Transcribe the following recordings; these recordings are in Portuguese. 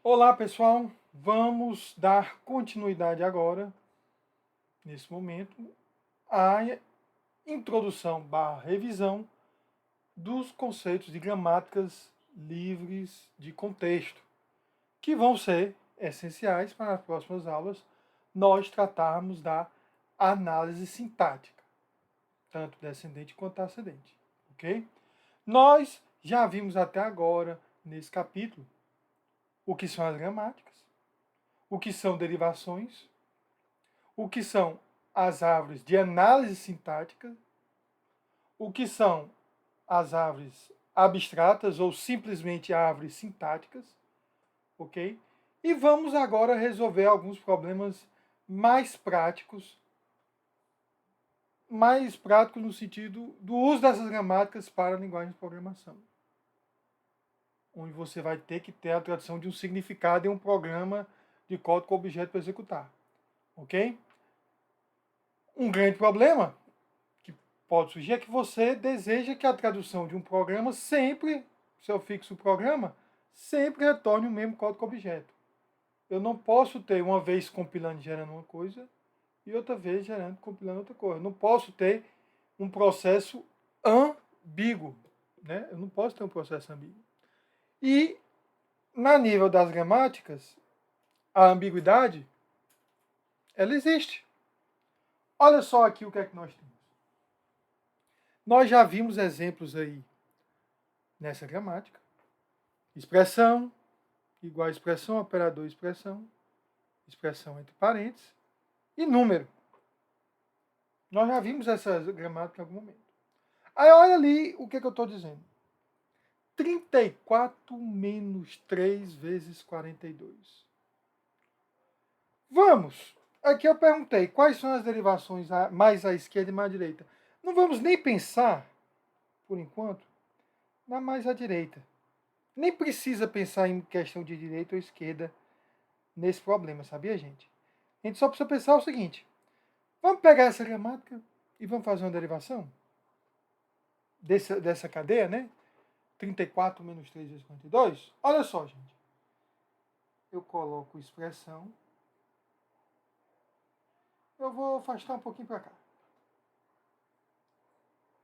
Olá, pessoal. Vamos dar continuidade agora, nesse momento, à introdução barra revisão dos conceitos de gramáticas livres de contexto, que vão ser essenciais para as próximas aulas nós tratarmos da análise sintática, tanto descendente quanto ascendente, ok? Nós já vimos até agora, nesse capítulo, o que são as gramáticas, o que são derivações, o que são as árvores de análise sintática, o que são as árvores abstratas ou simplesmente árvores sintáticas, ok? E vamos agora resolver alguns problemas mais práticos no sentido do uso dessas gramáticas para a linguagem de programação, onde você vai ter que ter a tradução de um significado em um programa de código com objeto para executar, ok? Um grande problema que pode surgir é que você deseja que a tradução de um programa sempre, seu fixo programa, sempre retorne o mesmo código objeto. Eu não posso ter uma vez compilando e gerando uma coisa e outra vez gerando compilando outra coisa. Eu não posso ter um processo ambíguo, né? Eu não posso ter um processo ambíguo. E na nível das gramáticas, a ambiguidade ela existe. Olha só aqui o que é que nós temos. Nós já vimos exemplos aí nessa gramática. Expressão, igual a expressão, operador expressão, expressão entre parênteses, e número. Nós já vimos essa gramática em algum momento. Aí olha ali o que eu estou dizendo. 34 menos 3 vezes 42. Vamos! Aqui eu perguntei quais são as derivações mais à esquerda e mais à direita. Não vamos nem pensar, por enquanto, na mais à direita. Nem precisa pensar em questão de direita ou esquerda nesse problema, sabia, gente? A gente só precisa pensar o seguinte: vamos pegar essa gramática e vamos fazer uma derivação dessa cadeia, né? 34 menos 3 vezes 42. Olha só, gente. Eu coloco expressão. Eu vou afastar um pouquinho para cá.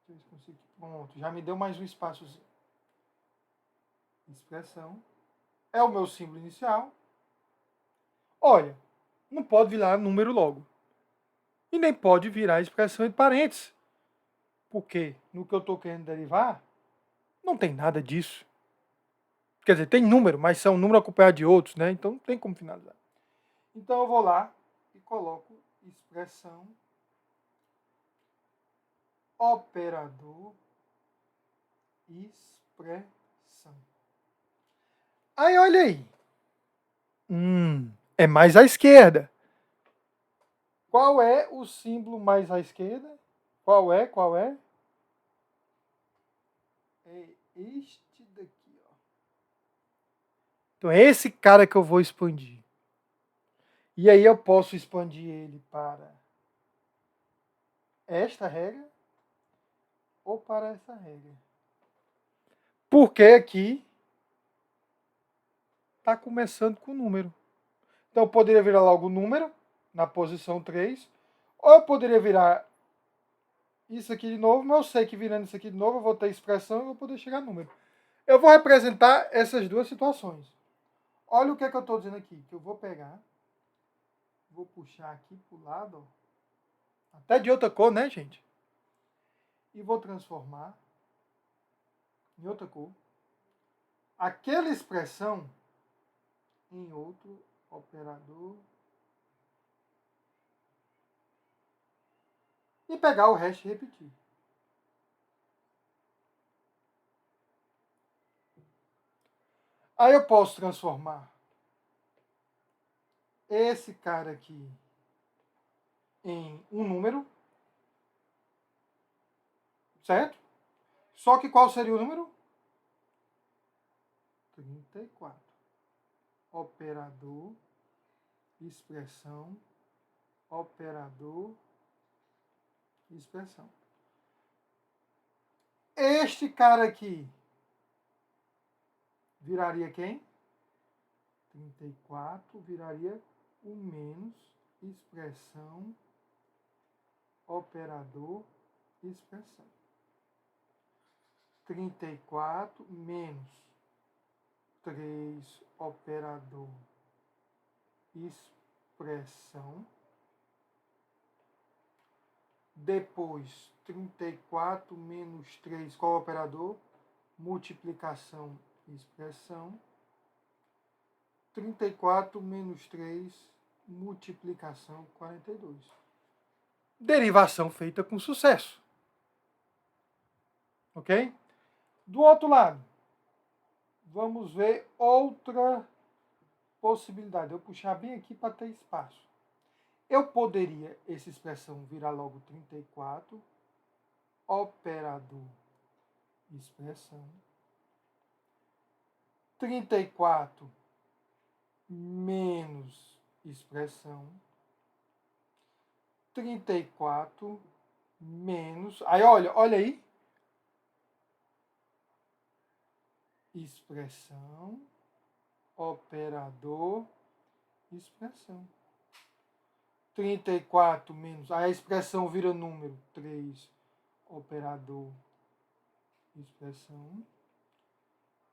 Deixa eu ver se consigo. Pronto, já me deu mais um espaçozinho. Expressão. É o meu símbolo inicial. Olha, não pode virar número logo. E nem pode virar expressão entre parênteses. Porque no que eu estou querendo derivar, não tem nada disso. Quer dizer, tem número, mas são número acompanhado de outros, né? Então não tem como finalizar. Então eu vou lá e coloco expressão, operador, expressão. Aí olha aí. É mais à esquerda. Qual é o símbolo mais à esquerda? Qual é? É este daqui, ó. Então é esse cara que eu vou expandir. E aí eu posso expandir ele para esta regra ou para essa regra. Porque aqui está começando com número. Então eu poderia virar logo o número na posição 3, ou eu poderia virar isso aqui de novo, mas eu sei que virando isso aqui de novo eu vou ter expressão e vou poder chegar a número. Eu vou representar essas duas situações. Olha o que é que eu estou dizendo aqui, que eu vou pegar, vou puxar aqui para o lado, ó, até de outra cor, né, gente? E vou transformar em outra cor aquela expressão em outro operador e pegar o resto e repetir. Aí eu posso transformar esse cara aqui em um número, certo? Só que qual seria o número? 34. Operador, expressão, operador, expressão. Este cara aqui viraria quem? 34 viraria o menos expressão, operador, expressão. 34 menos 3, operador, expressão. Depois, 34 menos 3, qual operador? Multiplicação, expressão. 34 menos 3, multiplicação, 42. Derivação feita com sucesso. Ok? Do outro lado, vamos ver outra possibilidade. Eu vou puxar bem aqui para ter espaço. Eu poderia, essa expressão, virar logo 34, operador, expressão. 34 menos expressão. 34 menos... Aí, olha aí. Expressão, operador, expressão. 34 menos... Aí a expressão vira número. 3, operador, expressão.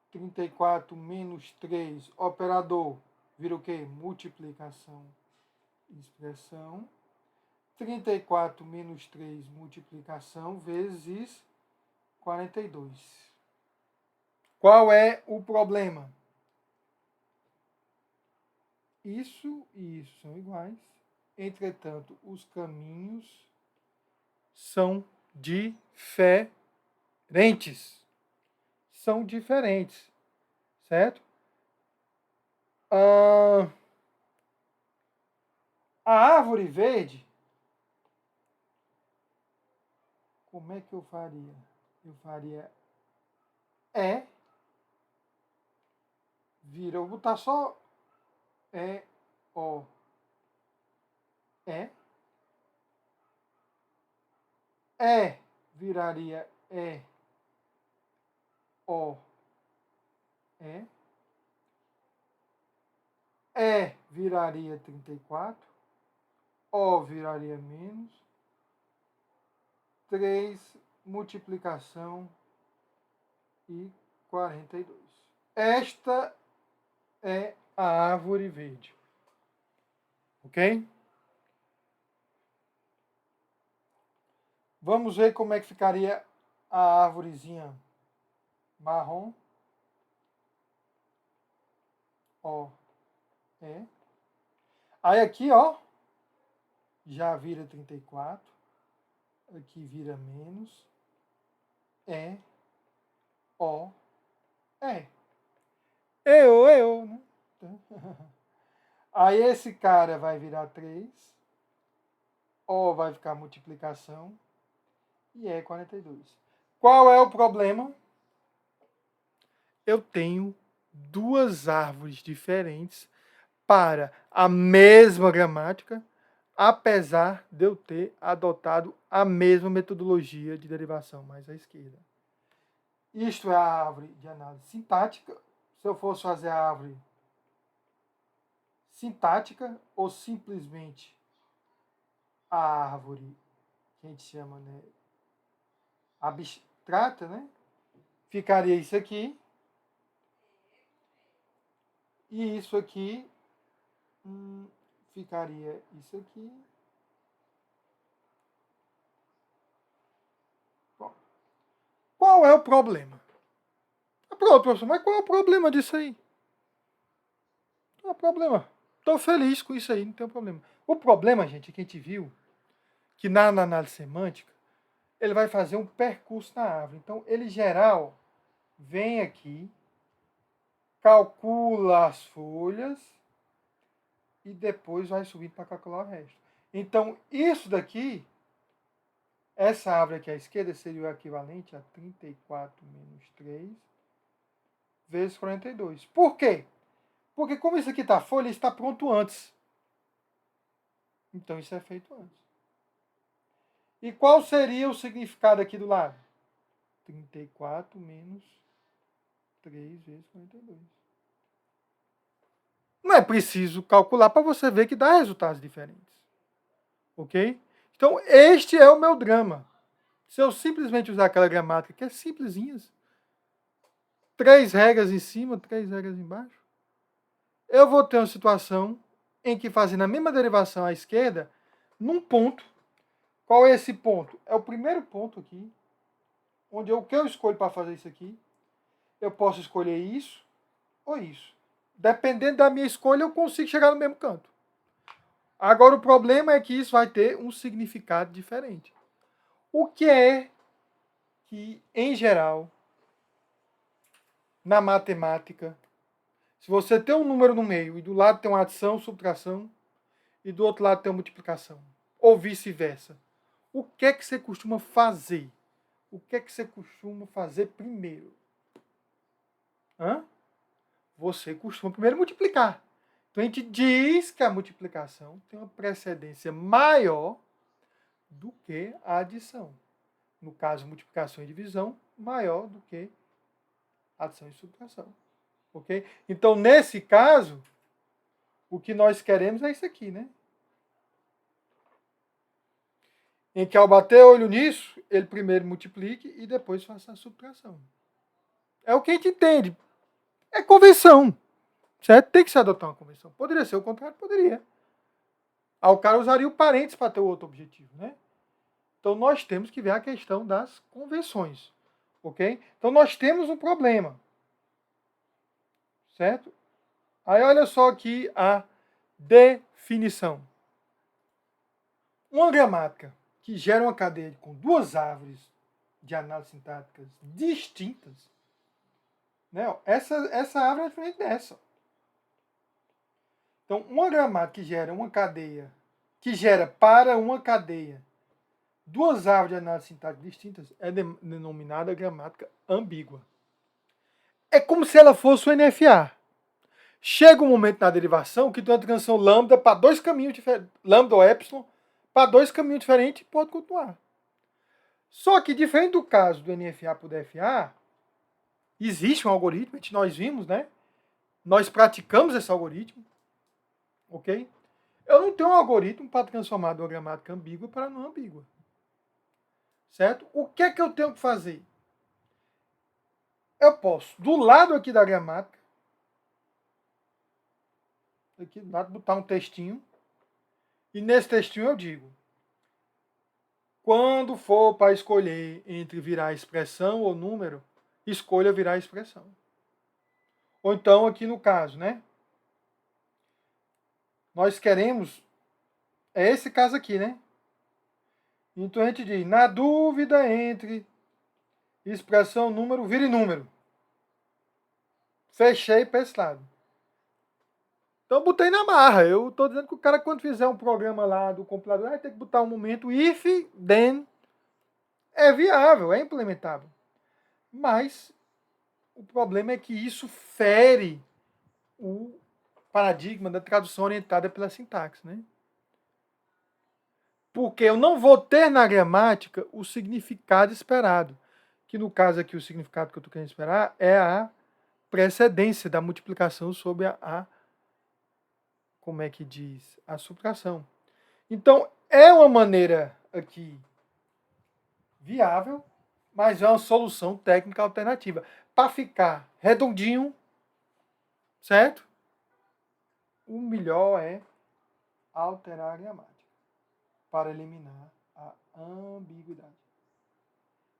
34 menos 3, operador, vira o quê? Multiplicação, expressão. 34 menos 3, multiplicação, vezes 42. Qual é o problema? Isso e isso são iguais. Entretanto, os caminhos são diferentes. São diferentes, certo? A árvore verde, como é que eu faria? Eu faria vira, eu vou botar só O, viraria O, viraria 34, O viraria menos, 3, multiplicação e 42. Esta é a árvore verde. Ok? Vamos ver como é que ficaria a árvorezinha marrom. Ó, Aí aqui, ó, já vira 34. Aqui vira menos. O, Eu, né? Aí esse cara vai virar 3. O vai ficar multiplicação. E 42. Qual é o problema? Eu tenho duas árvores diferentes para a mesma gramática, apesar de eu ter adotado a mesma metodologia de derivação mais à esquerda. Isto é a árvore de análise sintática. Se eu fosse fazer a árvore sintática ou simplesmente a árvore que a gente chama, né, abstrata, né, ficaria isso aqui. E isso aqui ficaria isso aqui. Bom, qual é o problema? Pronto, professor, mas qual é o problema disso aí? Não há problema. Estou feliz com isso aí, não tem problema. O problema, gente, é que a gente viu que na análise semântica ele vai fazer um percurso na árvore. Então, ele geral vem aqui, calcula as folhas e depois vai subindo para calcular o resto. Então, isso daqui, essa árvore aqui à esquerda seria o equivalente a 34 menos 3 vezes 42. Por quê? Porque como isso aqui está folha, está pronto antes. Então, isso é feito antes. E qual seria o significado aqui do lado? 34 menos 3 vezes 42. é preciso calcular para você ver que dá resultados diferentes. Ok? Então, este é o meu drama. Se eu simplesmente usar aquela gramática que é simplesinhas, 3 regras em cima, 3 regras embaixo, eu vou ter uma situação em que fazendo a mesma derivação à esquerda, num ponto. Qual é esse ponto? É o primeiro ponto aqui, onde o que eu escolho para fazer isso aqui, eu posso escolher isso ou isso. Dependendo da minha escolha, eu consigo chegar no mesmo canto. Agora, o problema é que isso vai ter um significado diferente. O que é que, em geral, na matemática, se você tem um número no meio e do lado tem uma adição, subtração, e do outro lado tem uma multiplicação, ou vice-versa, o que é que você costuma fazer? O que é que você costuma fazer primeiro? Você costuma primeiro multiplicar. Então a gente diz que a multiplicação tem uma precedência maior do que a adição. No caso, multiplicação e divisão, maior do que adição e subtração. Ok? Então, nesse caso, o que nós queremos é isso aqui, né? Em que ao bater o olho nisso, ele primeiro multiplique e depois faça a subtração. É o que a gente entende. É convenção. Certo? Tem que se adotar uma convenção. Poderia ser o contrário? Poderia. Aí o cara usaria o parênteses para ter o outro objetivo, né? Então nós temos que ver a questão das convenções. Ok? Então nós temos um problema. Certo? Aí olha só aqui a definição. Uma gramática que gera uma cadeia com duas árvores de análise sintáticas distintas, né? Essa árvore é diferente dessa. Então, uma gramática que gera uma cadeia, que gera para uma cadeia duas árvores de análise sintática distintas, é denominada gramática ambígua. É como se ela fosse o NFA. Chega um momento na derivação que tem uma transição lambda para dois caminhos diferentes, lambda ou epsilon, para dois caminhos diferentes e pode continuar. Só que, diferente do caso do NFA para o DFA, existe um algoritmo, nós vimos, né? Nós praticamos esse algoritmo, ok? Eu não tenho um algoritmo para transformar de uma gramática ambígua para não ambígua. Certo? O que é que eu tenho que fazer? Eu posso, do lado aqui da gramática, aqui do lado, botar um textinho, e nesse textinho eu digo, quando for para escolher entre virar expressão ou número, escolha virar expressão. Ou então, aqui no caso, né? Nós queremos, é esse caso aqui, né? Então a gente diz, na dúvida entre expressão, número, vire número. Fechei para esse lado. Então, botei na marra. Eu estou dizendo que o cara, quando fizer um programa lá do compilador, vai ter que botar um momento if, then. É viável, é implementável. Mas o problema é que isso fere o paradigma da tradução orientada pela sintaxe, né? Porque eu não vou ter na gramática o significado esperado. Que no caso aqui, o significado que eu estou querendo esperar é a precedência da multiplicação sobre como é que diz? A subtração. Então, é uma maneira aqui viável, mas é uma solução técnica alternativa. Para ficar redondinho, certo? O melhor é alterar a gramática para eliminar a ambiguidade.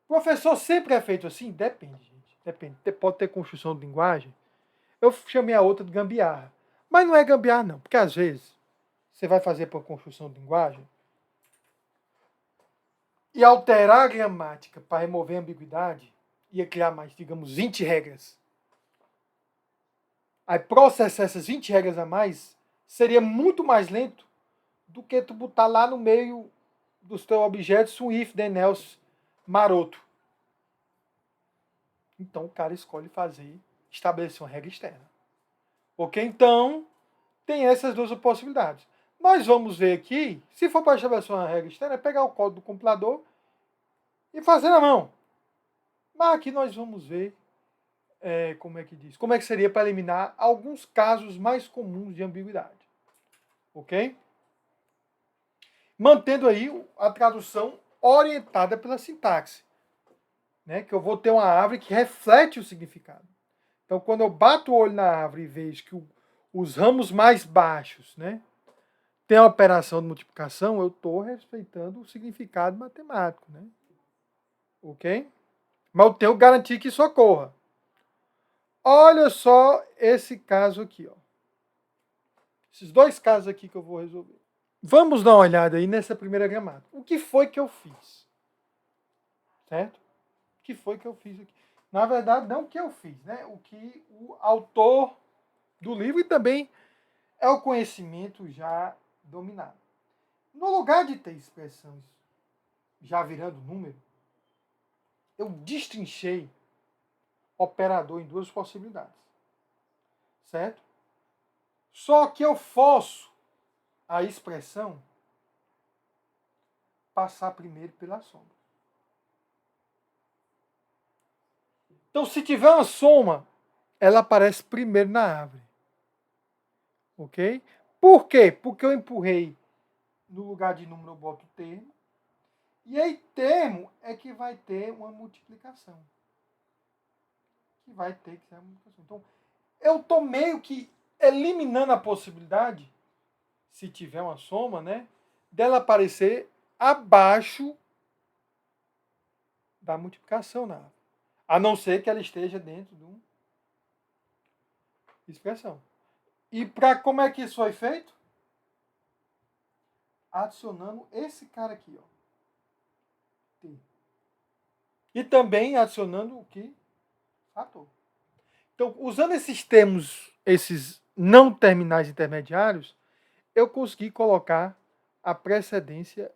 O professor sempre é feito assim? Depende, gente. Depende. Pode ter construção de linguagem. Eu chamei a outra de gambiarra. Mas não é gambiarra, não. Porque às vezes você vai fazer para construção de linguagem e alterar a gramática para remover a ambiguidade, ia criar mais, digamos, 20 regras. Aí processar essas 20 regras a mais seria muito mais lento do que tu botar lá no meio dos teus objetos um if, then else maroto. Então o cara escolhe estabelecer uma regra externa. Ok? Então, tem essas duas possibilidades. Nós vamos ver aqui, se for para estabelecer uma regra externa, é pegar o código do compilador e fazer na mão. Mas aqui nós vamos ver como é que diz? Como é que seria para eliminar alguns casos mais comuns de ambiguidade. Ok? Mantendo aí a tradução orientada pela sintaxe. Né? Que eu vou ter uma árvore que reflete o significado. Então, quando eu bato o olho na árvore e vejo que os ramos mais baixos, né, tem a operação de multiplicação, eu estou respeitando o significado matemático. Né? Ok? Mas eu tenho que garantir que isso ocorra. Olha só esse caso aqui. Ó. Esses dois casos aqui que eu vou resolver. Vamos dar uma olhada aí nessa primeira gramática. O que foi que eu fiz? Certo? O que foi que eu fiz aqui? Na verdade, não o que eu fiz, né? O que o autor do livro e também é o conhecimento já dominado. No lugar de ter expressões já virando número, eu destrinchei operador em duas possibilidades. Certo? Só que eu forço a expressão passar primeiro pela sombra. Então, se tiver uma soma, ela aparece primeiro na árvore. Ok? Por quê? Porque eu empurrei no lugar de número, eu boto termo. E aí, termo é que vai ter uma multiplicação. Que vai ter que ser uma multiplicação. Então, eu estou meio que eliminando a possibilidade, se tiver uma soma, né, dela aparecer abaixo da multiplicação na árvore. A não ser que ela esteja dentro de uma expressão. E para como é que isso foi feito? Adicionando esse cara aqui, ó. T. E também adicionando o que? Fator. Então, usando esses termos, esses não terminais intermediários, eu consegui colocar a precedência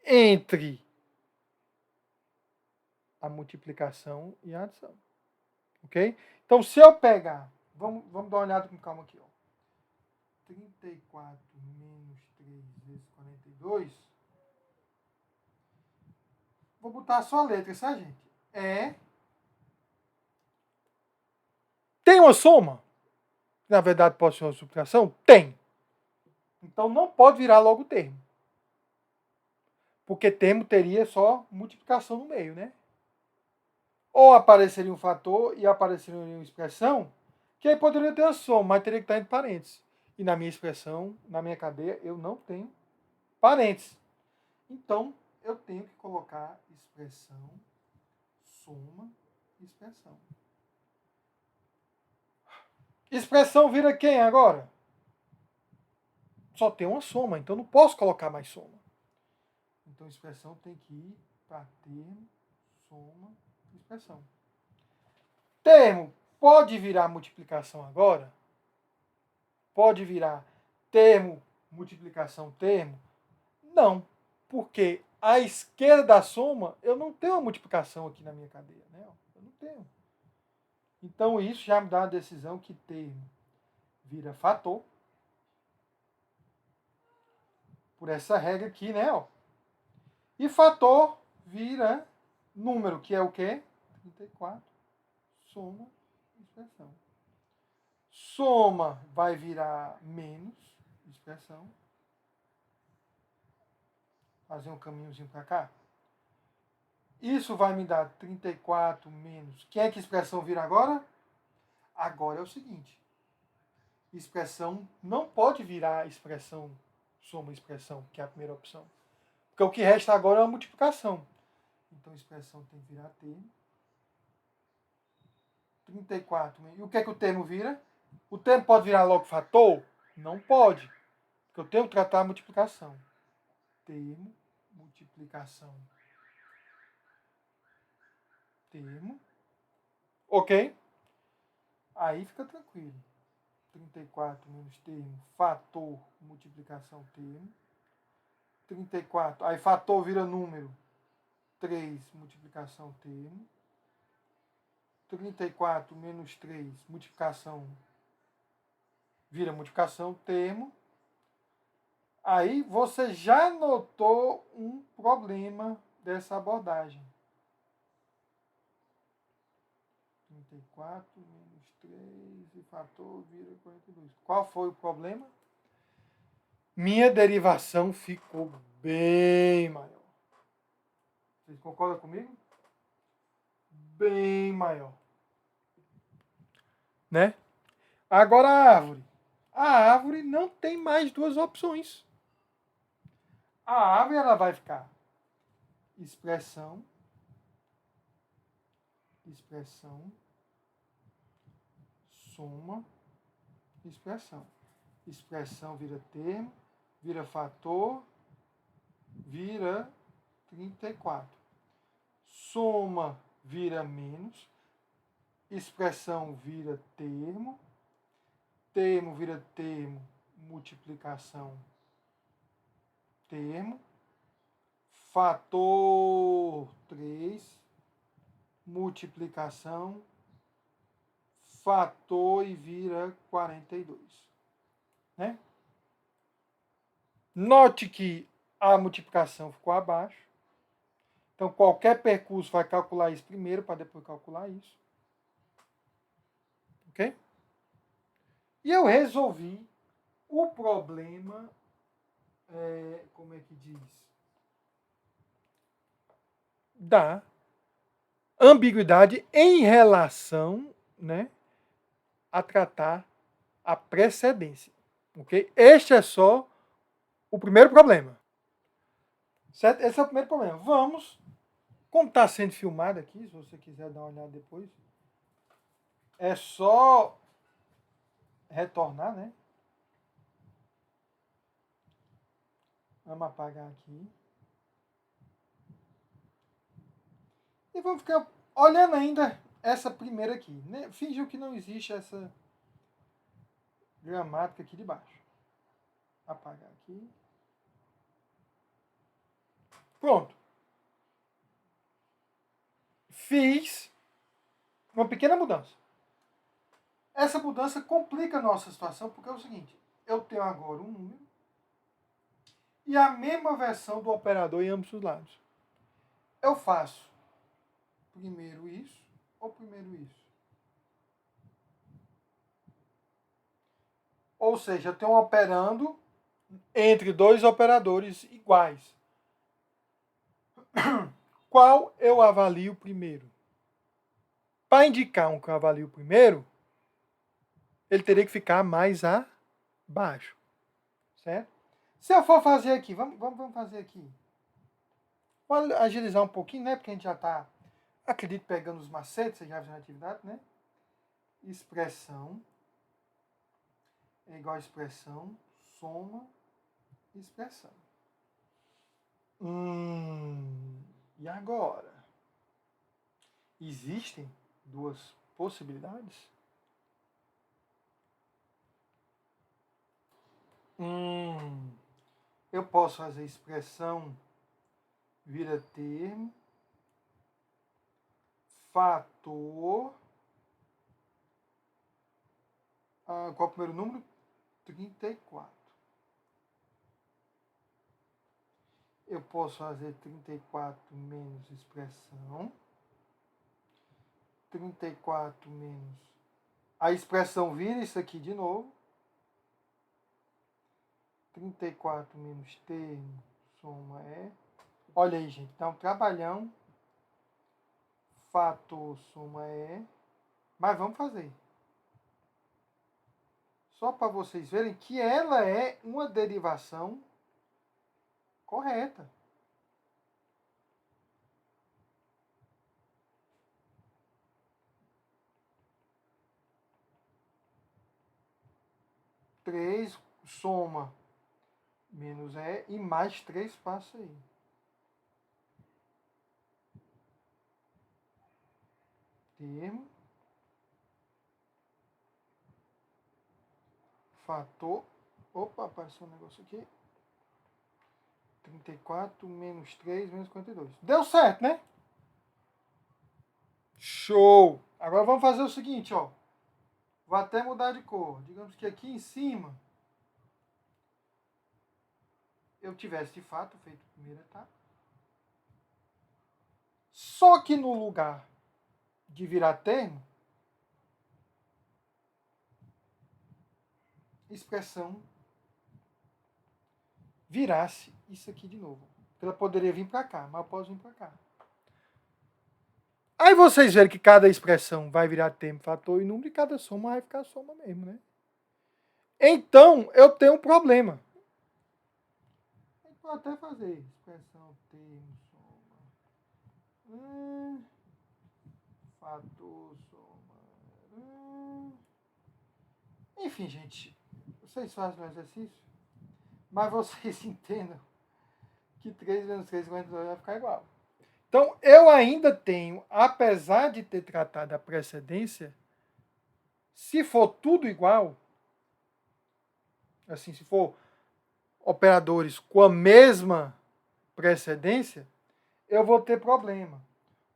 entre a multiplicação e a adição. Ok? Então, se eu pegar, vamos dar uma olhada com calma aqui, ó. 34 menos 3 vezes 42. Vou botar só a letra, sabe, gente? Tem uma soma? Na verdade, pode ser uma subtração? Tem. Então, não pode virar logo termo. Porque termo teria só multiplicação no meio, né? Ou apareceria um fator e apareceria uma expressão, que aí poderia ter a soma, mas teria que estar entre parênteses. E na minha expressão, na minha cadeia, eu não tenho parênteses. Então, eu tenho que colocar expressão, soma, expressão. Expressão vira quem agora? Só tem uma soma, então não posso colocar mais soma. Então, expressão tem que ir para termo, soma, expressão. Termo pode virar multiplicação agora? Pode virar termo, multiplicação, termo? Não, porque à esquerda da soma, eu não tenho uma multiplicação aqui na minha cadeia. Né? Eu não tenho. Então, isso já me dá uma decisão que termo vira fator. Por essa regra aqui, né? Ó. E fator vira número, que é o quê? 34. Soma, expressão. Soma vai virar menos, expressão. Fazer um caminhozinho para cá. Isso vai me dar 34 menos. Quem é que expressão vira agora? Agora é o seguinte. Expressão não pode virar expressão, soma expressão, que é a primeira opção. Porque o que resta agora é uma multiplicação. Então, expressão tem que virar termo. 34. E o que é que o termo vira? O termo pode virar logo fator? Não pode. Porque eu tenho que tratar a multiplicação. Termo, multiplicação. Termo. Ok? Aí fica tranquilo. 34 menos termo, fator, multiplicação, termo. 34, aí fator vira número. 3, multiplicação, termo. 34 menos 3, multiplicação, vira multiplicação, termo. Aí você já notou um problema dessa abordagem. 34 menos 3 e fator vira 42. Qual foi o problema? Minha derivação ficou bem maior. Vocês concordam comigo? Bem maior. Né? Agora a árvore. A árvore não tem mais duas opções. A árvore ela vai ficar expressão, soma, expressão. Expressão vira termo, vira fator, vira 34. Soma vira menos, expressão vira termo, termo vira termo, multiplicação, termo, fator 3, multiplicação, fator e vira 42. Né? Note que a multiplicação ficou abaixo. Então, qualquer percurso vai calcular isso primeiro para depois calcular isso. Ok? E eu resolvi o problema, como é que diz? Da ambiguidade em relação, né, a tratar a precedência. Ok? Este é só o primeiro problema. Certo? Esse é o primeiro problema. Vamos, como está sendo filmado aqui, se você quiser dar uma olhada depois, é só retornar, né? Vamos apagar aqui. E vamos ficar olhando ainda essa primeira aqui. Né? Fingiu que não existe essa gramática aqui de baixo. Apagar aqui. Pronto. Fiz uma pequena mudança. Essa mudança complica a nossa situação, porque é o seguinte, eu tenho agora um número e a mesma versão do operador em ambos os lados. Eu faço primeiro isso ou primeiro isso? Ou seja, eu tenho um operando entre dois operadores iguais. Qual eu avalio primeiro? Para indicar um que eu avalio primeiro, ele teria que ficar mais abaixo. Certo? Se eu for fazer aqui, vamos fazer aqui. Vou agilizar um pouquinho, né? Porque a gente já está, acredito, pegando os macetes, já na atividade, né? Expressão é igual a expressão, soma, expressão. E agora? Existem duas possibilidades? Eu posso fazer expressão vira termo, fator, qual é o primeiro número? 34. Eu posso fazer 34 menos expressão. 34 menos... A expressão vira isso aqui de novo. 34 menos termo, soma é... Olha aí, gente, dá um trabalhão. Fator, soma é... Mas vamos fazer. Só para vocês verem que ela é uma derivação correta. Três soma menos é e mais 3 passa aí. Termo. Fator. Opa, apareceu um negócio aqui. 34 menos 3 menos 52. Deu certo, né? Show! Agora vamos fazer o seguinte, ó. Vou até mudar de cor. Digamos que aqui em cima eu tivesse de fato feito a primeira etapa. Só que no lugar de virar termo, expressão virasse isso aqui de novo. Ela poderia vir para cá, mas eu posso vir para cá. Aí vocês verem que cada expressão vai virar termo, fator e número, e cada soma vai ficar soma mesmo, né? Então, eu tenho um problema. Eu posso até fazer expressão, termo, soma. Fator, soma. Enfim, gente, vocês fazem o exercício, mas vocês entendam que 3 menos 3 igual a 2 vai ficar igual. Então, eu ainda tenho, apesar de ter tratado a precedência, se for tudo igual, assim, se for operadores com a mesma precedência, eu vou ter problema.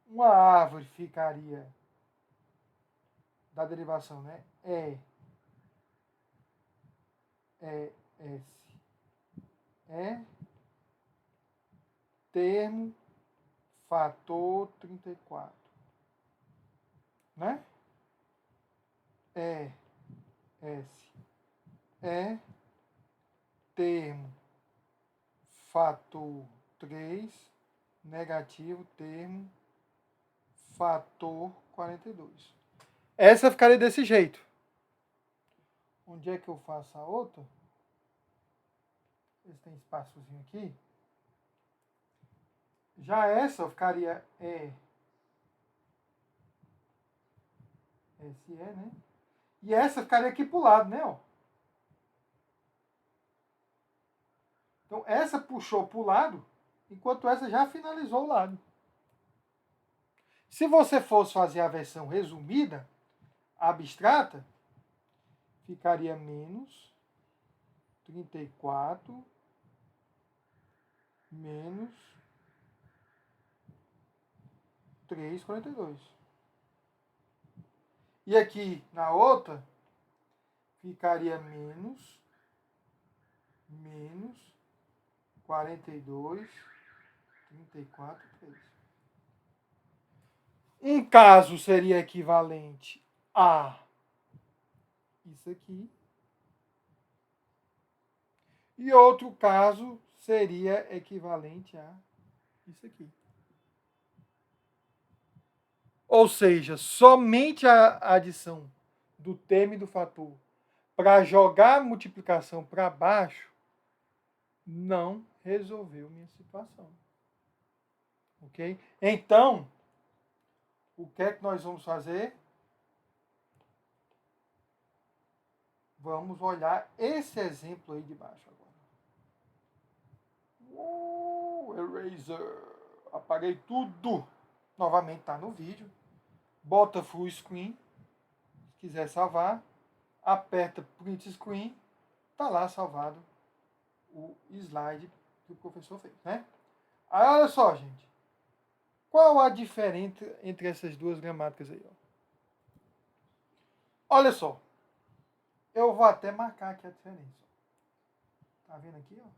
Uma árvore ficaria da derivação, né? S. Termo, fator 34. Né? S. Termo, fator 3, negativo, termo, fator 42. Essa ficaria desse jeito. Onde é que eu faço a outra? Esse tem espaçozinho aqui. Já essa ficaria SE, né? E essa ficaria aqui pro lado, né? Ó. Então, essa puxou pro lado, enquanto essa já finalizou o lado. Se você fosse fazer a versão resumida, abstrata, ficaria menos 34 menos 3,42. E aqui na outra, ficaria menos 42, 34, 3. Um caso seria equivalente a isso aqui. E outro caso seria equivalente a isso aqui. Ou seja, somente a adição do termo e do fator para jogar a multiplicação para baixo não resolveu minha situação. Ok? Então, o que é que nós vamos fazer? Vamos olhar esse exemplo aí de baixo agora. Eraser. Apaguei tudo. Novamente está no vídeo. Bota full screen. Se quiser salvar, aperta print screen. Está lá salvado o slide que o professor fez, né? Aí olha só, gente. Qual a diferença entre essas duas gramáticas aí? Ó? Olha só. Eu vou até marcar aqui a diferença. Tá vendo aqui, ó?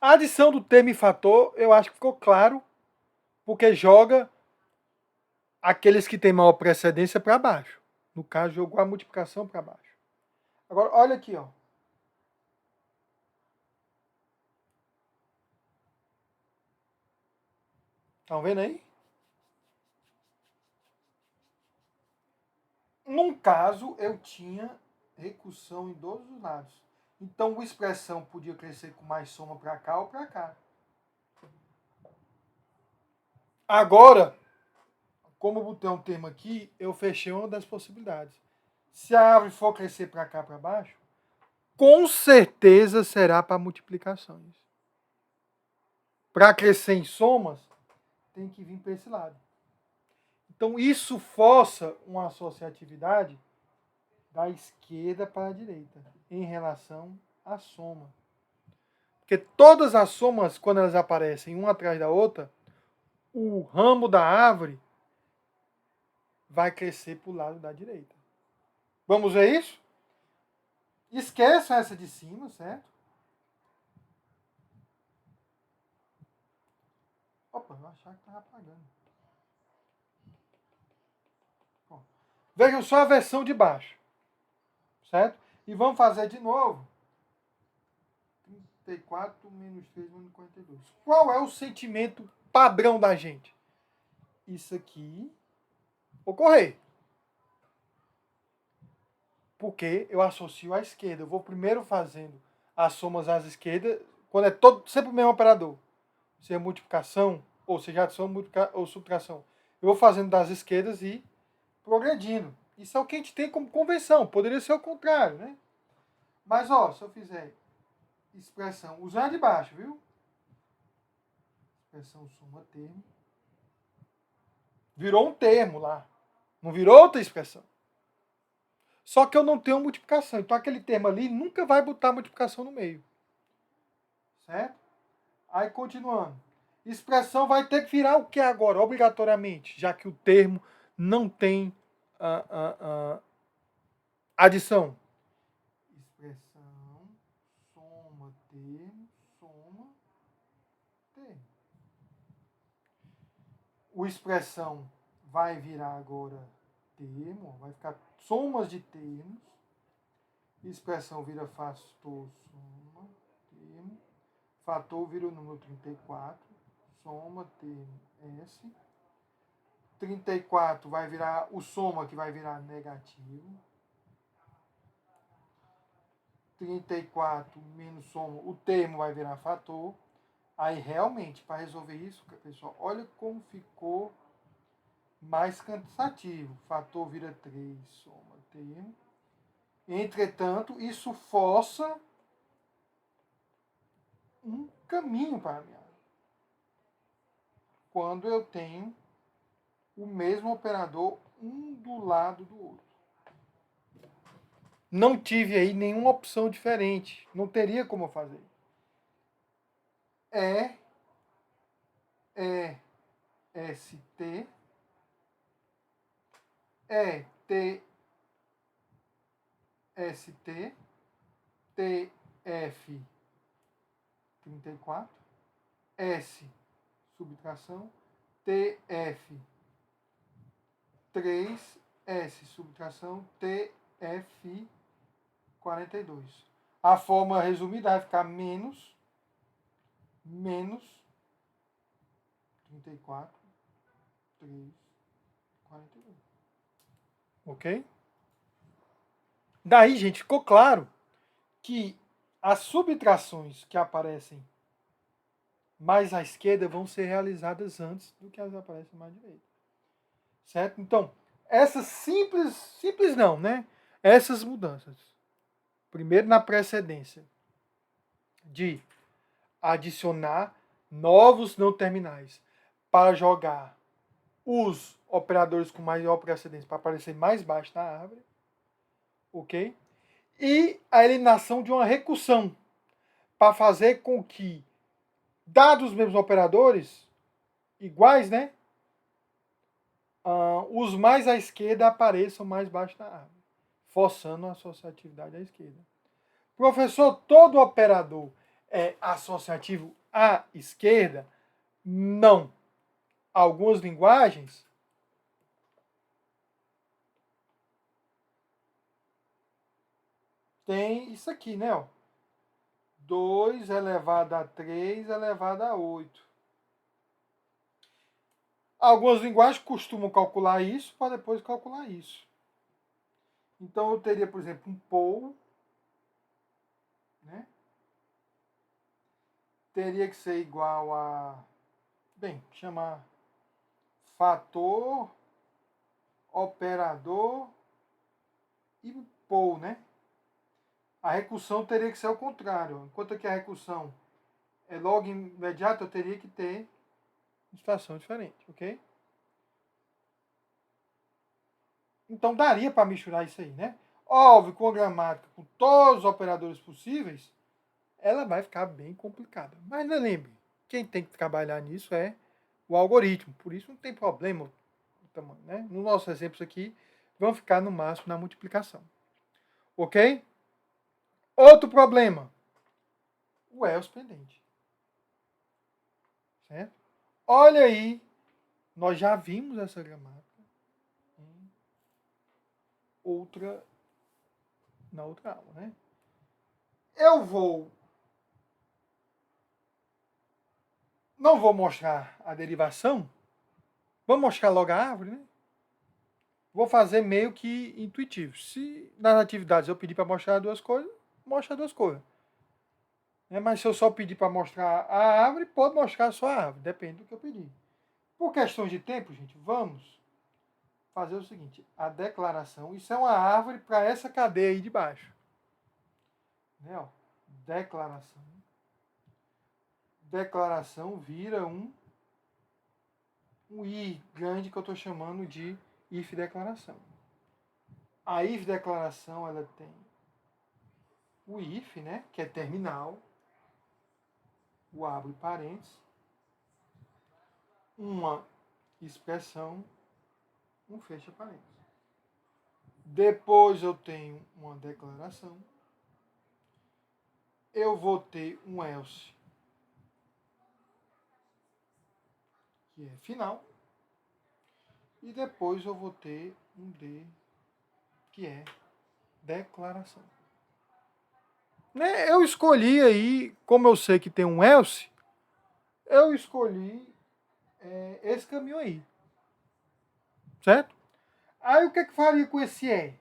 A adição do termo e fator, eu acho que ficou claro, porque joga aqueles que têm maior precedência para baixo. No caso, jogou a multiplicação para baixo. Agora, olha aqui, ó. Estão vendo aí? Num caso, eu tinha recursão em todos os lados. Então, a expressão podia crescer com mais soma para cá ou para cá. Agora, como eu botei um termo aqui, eu fechei uma das possibilidades. Se a árvore for crescer para cá, para baixo, com certeza será para multiplicações. Para crescer em somas, tem que vir para esse lado. Então, isso força uma associatividade da esquerda para a direita em relação à soma. Porque todas as somas, quando elas aparecem uma atrás da outra, o ramo da árvore vai crescer para o lado da direita. Vamos ver isso? Esqueçam essa de cima, certo? Opa, eu achava que estava apagando. Bom, vejam só a versão de baixo. certo? E vamos fazer de novo. 34 menos 3 menos 42. Qual é o sentimento padrão da gente? Isso aqui ocorrer. Porque eu associo à esquerda. Eu vou primeiro fazendo as somas às esquerdas, quando é sempre o mesmo operador. Seja multiplicação, ou seja adição ou subtração. Eu vou fazendo das esquerdas e progredindo. Isso é o que a gente tem como convenção. Poderia ser o contrário, né? Mas, ó, se eu fizer expressão, usar de baixo, viu? Expressão soma termo. Virou um termo lá. Não virou outra expressão. Só que eu não tenho multiplicação. Então aquele termo ali nunca vai botar multiplicação no meio. Certo? Aí continuando. Expressão vai ter que virar o que agora? Obrigatoriamente. Já que o termo não tem adição. Expressão, soma termo, soma termo. O expressão vai virar agora termo, vai ficar somas de termos. Expressão vira fator, soma, termo. Fator vira o número 34, soma, termo, S. 34 vai virar o soma, que vai virar negativo. 34 menos soma, o termo vai virar fator. Aí, realmente, para resolver isso, pessoal, olha como ficou mais cansativo. Fator vira 3, soma, termo. Entretanto, isso força um caminho para a minha área. Quando eu tenho o mesmo operador um do lado do outro. Não tive aí nenhuma opção diferente. Não teria como fazer. ST, ST, TF 34, S subtração, TF 3, S subtração, TF 42. A forma resumida vai ficar menos 34, 3, 42. Ok? Daí, gente, ficou claro que as subtrações que aparecem mais à esquerda vão ser realizadas antes do que as aparecem mais à direita. Certo? Então, essas simples não, né? Essas mudanças. Primeiro na precedência de adicionar novos não terminais para jogar os operadores com maior precedência para aparecer mais baixo na árvore. Ok? E a eliminação de uma recursão para fazer com que, dados os mesmos operadores, iguais, né? Os mais à esquerda apareçam mais baixo na árvore, forçando a associatividade à esquerda. Professor, todo operador é associativo à esquerda? Não. Algumas linguagens tem isso aqui, né? Ó. 2 elevado a 3 elevado a 8. Algumas linguagens costumam calcular isso para depois calcular isso. Então eu teria, por exemplo, um pol, né? Teria que ser igual a, bem, chamar fator, operador e pol, né? A recursão teria que ser ao contrário. Enquanto que a recursão é logo imediato, eu teria que ter situação diferente, ok? Então daria para misturar isso aí, né? Óbvio, com a gramática, com todos os operadores possíveis, ela vai ficar bem complicada. Mas não lembre, quem tem que trabalhar nisso é o algoritmo. Por isso não tem problema o tamanho, né? Nos nossos exemplos aqui, vão ficar no máximo na multiplicação. Ok? Outro problema. O else pendente. Certo? Olha aí, nós já vimos essa gramática em outra na outra aula, né? Não vou mostrar a derivação. Vamos mostrar logo a árvore, né? Vou fazer meio que intuitivo. Se nas atividades eu pedir para mostrar duas coisas, mostra duas coisas. Mas se eu só pedir para mostrar a árvore, pode mostrar só a árvore, depende do que eu pedir. Por questões de tempo, gente, vamos fazer o seguinte: a declaração, isso é uma árvore para essa cadeia aí de baixo. Né, ó, declaração. Declaração vira um I grande que eu estou chamando de if declaração. A if declaração ela tem o if, né, que é terminal, o abre parênteses, uma expressão, um fecha parênteses. Depois eu tenho uma declaração, eu vou ter um else, que é final, e depois eu vou ter um D, que é declaração. Eu escolhi aí, como eu sei que tem um else, eu escolhi esse caminho aí. Certo? Aí o que faria com esse E?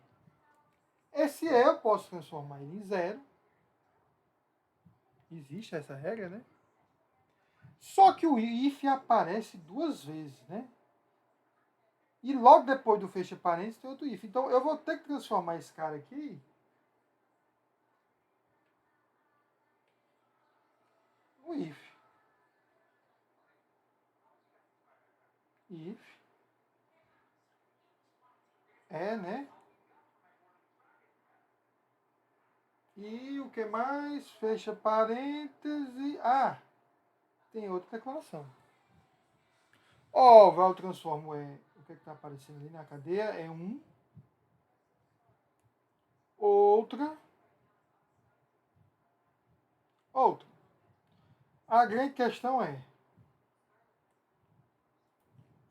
Esse E eu posso transformar ele em zero. Existe essa regra, né? Só que o if aparece duas vezes, né? E logo depois do fecha parênteses tem outro if. Então eu vou ter que transformar esse cara aqui no if. If né? E o que mais? Fecha parêntese. Tem outra declaração. Eu transformo o que está aparecendo ali na cadeia é um. Outra. A grande questão é: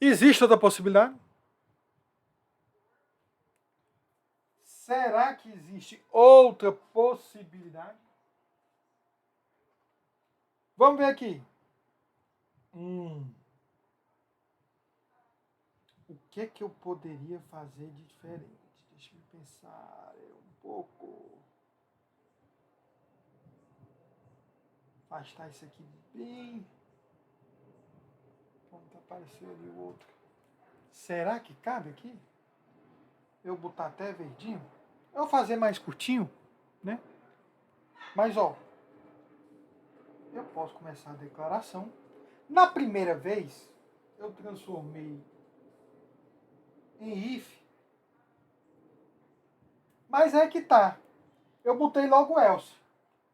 existe outra possibilidade? Será que existe outra possibilidade? Vamos ver aqui. O que eu poderia fazer de diferente? Deixa eu pensar um pouco. Afastar isso aqui bem. Pronto, apareceu ali o outro. Será que cabe aqui? Eu botar até verdinho? Eu vou fazer mais curtinho, né? Mas, eu posso começar a declaração. Na primeira vez, eu transformei em if. Mas é que tá. Eu botei logo else.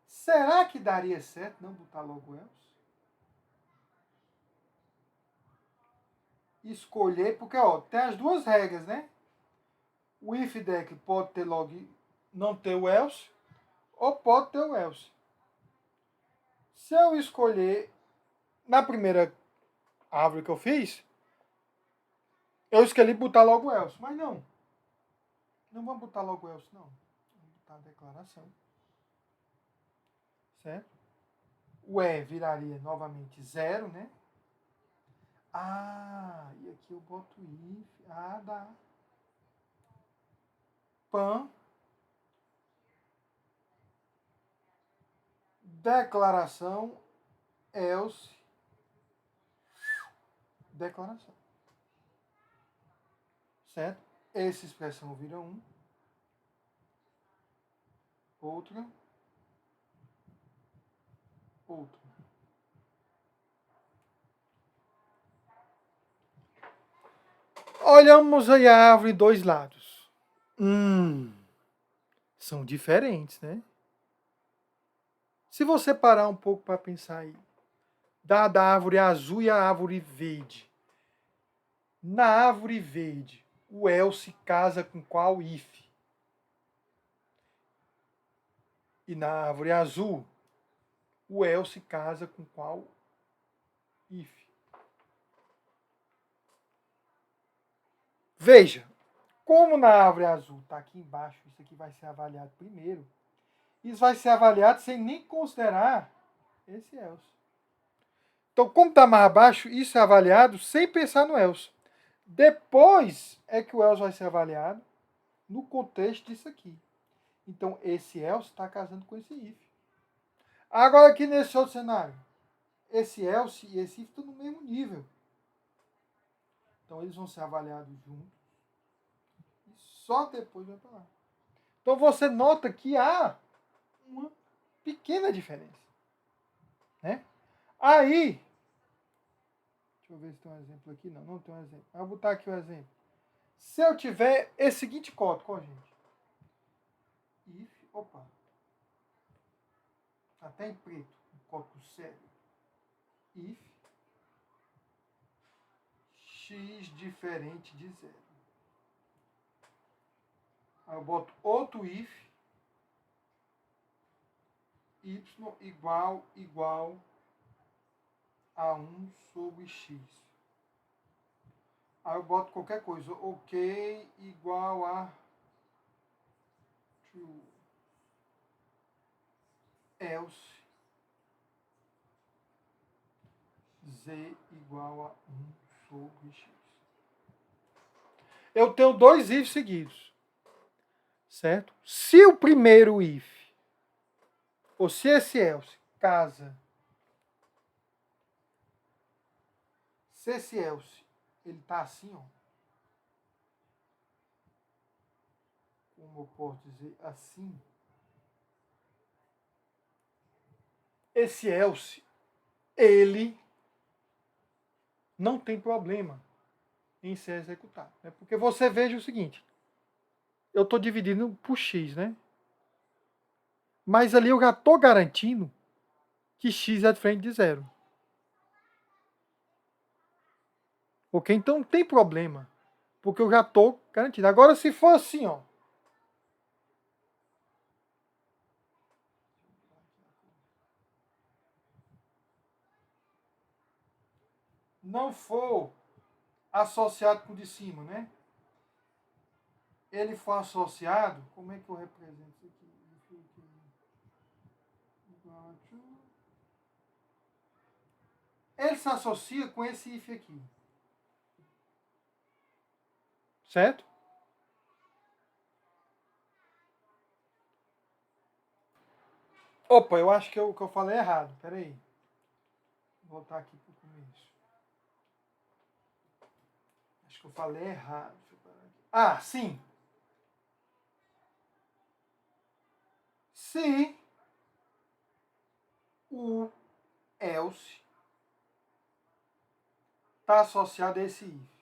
Será que daria certo não botar logo else? Escolher, porque tem as duas regras, né? O if deck pode ter logo não ter o else, ou pode ter o else. Se eu escolher na primeira árvore que eu fiz, eu escolhi botar logo o else, mas não. Não vamos botar logo o else, não. Vamos botar a declaração. Certo? O E viraria novamente zero, né? E aqui eu boto if. Dá. Pan. Declaração. Else. Declaração. Certo? Essa expressão vira um. Outra. Olhamos aí a árvore em dois lados. São diferentes, né? Se você parar um pouco para pensar aí, da árvore azul e a árvore verde. Na árvore verde, o else casa com qual if? E na árvore azul, o else casa com qual if? Veja, como na árvore azul está aqui embaixo, isso aqui vai ser avaliado primeiro, isso vai ser avaliado sem nem considerar esse else. Então, como está mais abaixo, isso é avaliado sem pensar no else. Depois é que o else vai ser avaliado no contexto disso aqui. Então, esse else está casando com esse if. Agora, aqui nesse outro cenário, esse else e esse if estão no mesmo nível. Então, eles vão ser avaliados juntos. E só depois vai para lá. Então, você nota que há uma pequena diferença. Né? Aí, deixa eu ver se tem um exemplo aqui. Não tem um exemplo. Vou botar aqui um exemplo. Se eu tiver esse seguinte código, gente. If, opa. Até em preto, um código sério. If x diferente de zero. Aí eu boto outro if y igual a 1 sobre x. Aí eu boto qualquer coisa. Ok igual a true. Else z igual a 1 sobre x. Eu tenho dois ifs seguidos. Certo? Se o primeiro if, ou se esse else casa, se esse else ele está assim, ó, como eu posso dizer assim, esse else, ele não tem problema em ser executado. Né? Porque você veja o seguinte, eu estou dividindo por x, né? Mas ali eu já estou garantindo que x é diferente de zero. Ok? Então não tem problema, porque eu já estou garantindo. Agora, se for assim, ó, não for associado com o de cima, né? Ele for associado, como é que eu represento isso aqui? Ele se associa com esse if aqui. Certo? Opa, eu acho que eu falei errado. Pera aí. Vou voltar aqui para o começo. Acho que eu falei errado. Ah, sim. Se o else está associado a esse if.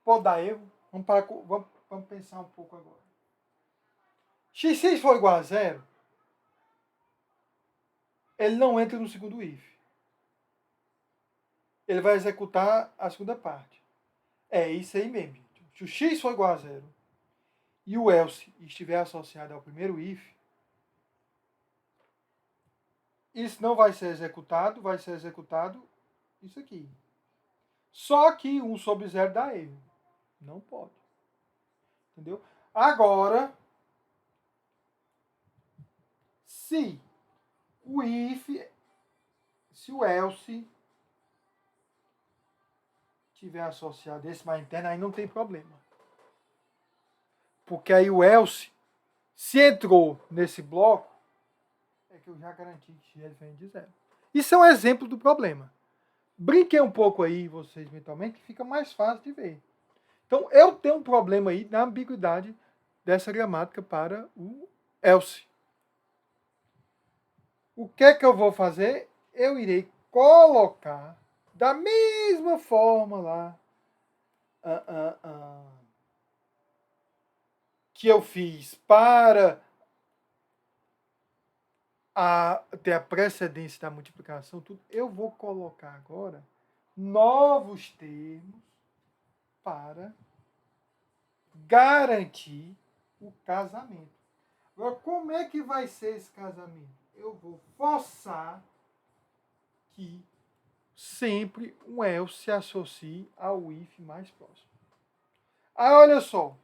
Pode dar erro? Vamos pensar um pouco agora. X6 for igual a zero, ele não entra no segundo if. Ele vai executar a segunda parte. É isso aí mesmo, gente. Se o x for igual a zero e o else estiver associado ao primeiro if, isso não vai ser executado, vai ser executado isso aqui. Só que 1 sobre 0 dá erro. Não pode. Entendeu? Agora, se o else tiver associado a esse mais interno, aí não tem problema. Porque aí o else, se entrou nesse bloco, é que eu já garanti que x é diferente de zero. Isso é um exemplo do problema. Brinquei um pouco aí, vocês mentalmente, que fica mais fácil de ver. Então, eu tenho um problema aí na ambiguidade dessa gramática para o else. O que é que eu vou fazer? Eu irei colocar da mesma forma lá que eu fiz para ter a precedência da multiplicação, tudo, eu vou colocar agora novos termos para garantir o casamento. Agora, como é que vai ser esse casamento? Eu vou forçar que sempre um else se associe ao if mais próximo. Aí olha só,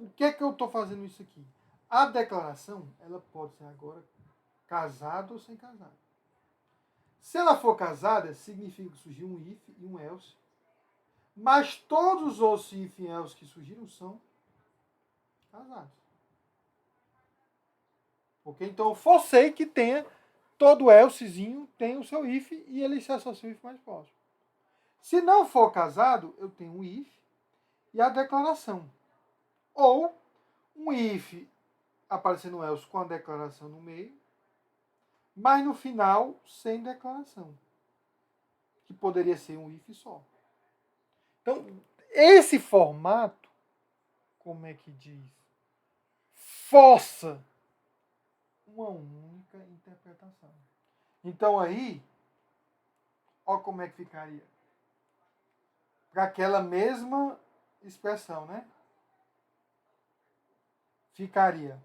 o que é que eu estou fazendo isso aqui? A declaração, ela pode ser agora casado ou sem casado. Se ela for casada, significa que surgiu um if e um else. Mas todos os if e else que surgiram são casados. Porque então eu forcei que tenha todo elsezinho tem o seu if e ele se associa ao if mais próximo. Se não for casado, eu tenho um if e a declaração. Ou um if aparecendo else com a declaração no meio, mas no final sem declaração. Que poderia ser um if só. Então, esse formato, como é que diz? Força uma única interpretação. Então aí, olha como é que ficaria. Para aquela mesma expressão, né? Ficaria.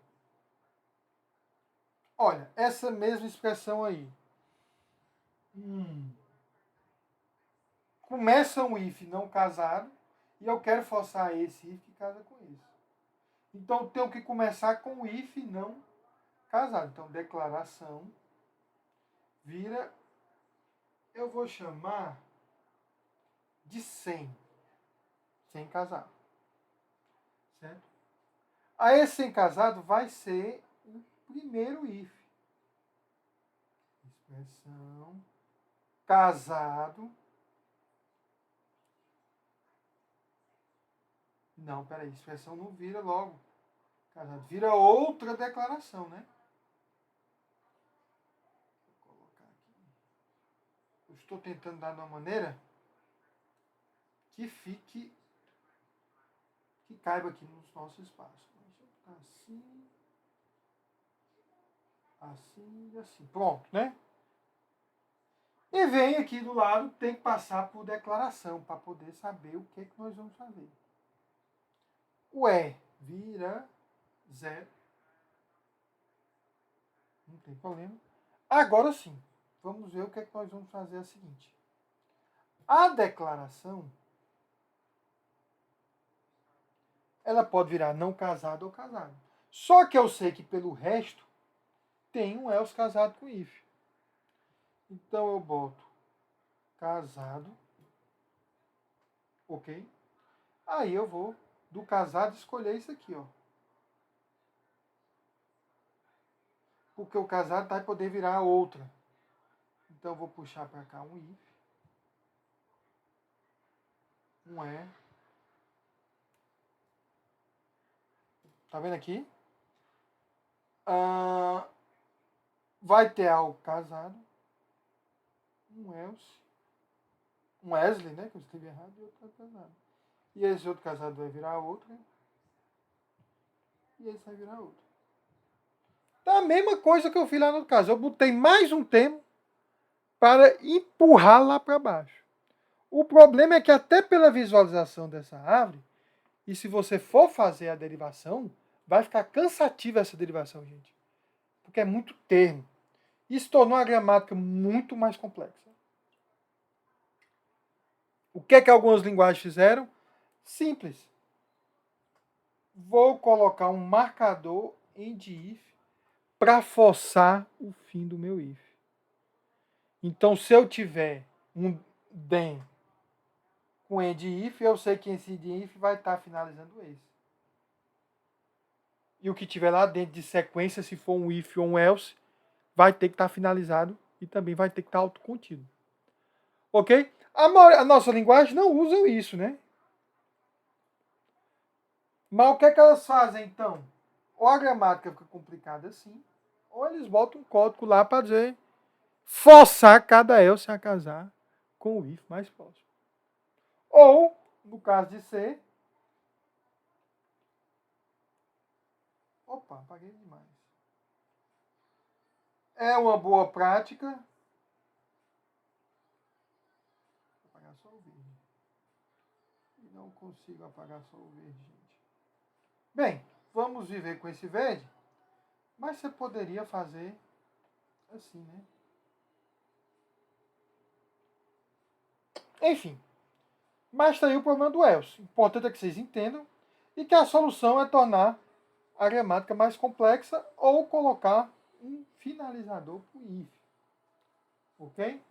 Olha, essa mesma expressão aí. Começa um if não casado e eu quero forçar esse if que casa com esse. Então eu tenho que começar com o if não casado. Então declaração vira, eu vou chamar de sem casado. Certo? Aí esse sem casado vai ser o primeiro if. Expressão casado. Não, peraí, expressão não vira logo. Casado vira outra declaração, né? Vou colocar aqui. Eu estou tentando dar de uma maneira que fique, que caiba aqui no nosso espaço. Assim, assim e assim. Pronto, né? E vem aqui do lado, tem que passar por declaração para poder saber o que é que nós vamos fazer. O E vira 0. Não tem problema. Agora sim, vamos ver o que é que nós vamos fazer a seguinte. A declaração, ela pode virar não casado ou casado. Só que eu sei que pelo resto tem um else casado com if. Então eu boto casado, ok? Aí eu vou do casado escolher isso aqui, ó. Porque o casado vai poder virar outra. Então eu vou puxar para cá um if, um e. Tá vendo aqui? Vai ter algo casado, um else, um Wesley, né? Que eu escrevi errado, e outro casado. E esse outro casado vai virar outro, né? E esse vai virar outro. Então a mesma coisa que eu fiz lá no caso. Eu botei mais um termo para empurrar lá para baixo. O problema é que até pela visualização dessa árvore, e se você for fazer a derivação, vai ficar cansativa essa derivação, gente. Porque é muito termo. Isso tornou a gramática muito mais complexa. O que é que algumas linguagens fizeram? Simples. Vou colocar um marcador end if para forçar o fim do meu if. Então, se eu tiver um then com end if, eu sei que esse end if vai estar finalizando esse. E o que tiver lá dentro de sequência, se for um if ou um else, vai ter que estar finalizado e também vai ter que estar autocontido. Ok? A nossa linguagem não usa isso, né? Mas o que é que elas fazem, então? Ou a gramática fica complicada assim, ou eles botam um código lá para dizer forçar cada else a casar com o if mais próximo. Ou, no caso de ser... Opa, apaguei demais. É uma boa prática. Vou apagar só o verde. E não consigo apagar só o verde, gente. Bem, vamos viver com esse verde. Mas você poderia fazer assim, né? Enfim. Mas está aí o problema do else. O importante é que vocês entendam e que a solução é tornar a gramática mais complexa ou colocar um finalizador para o if. Ok?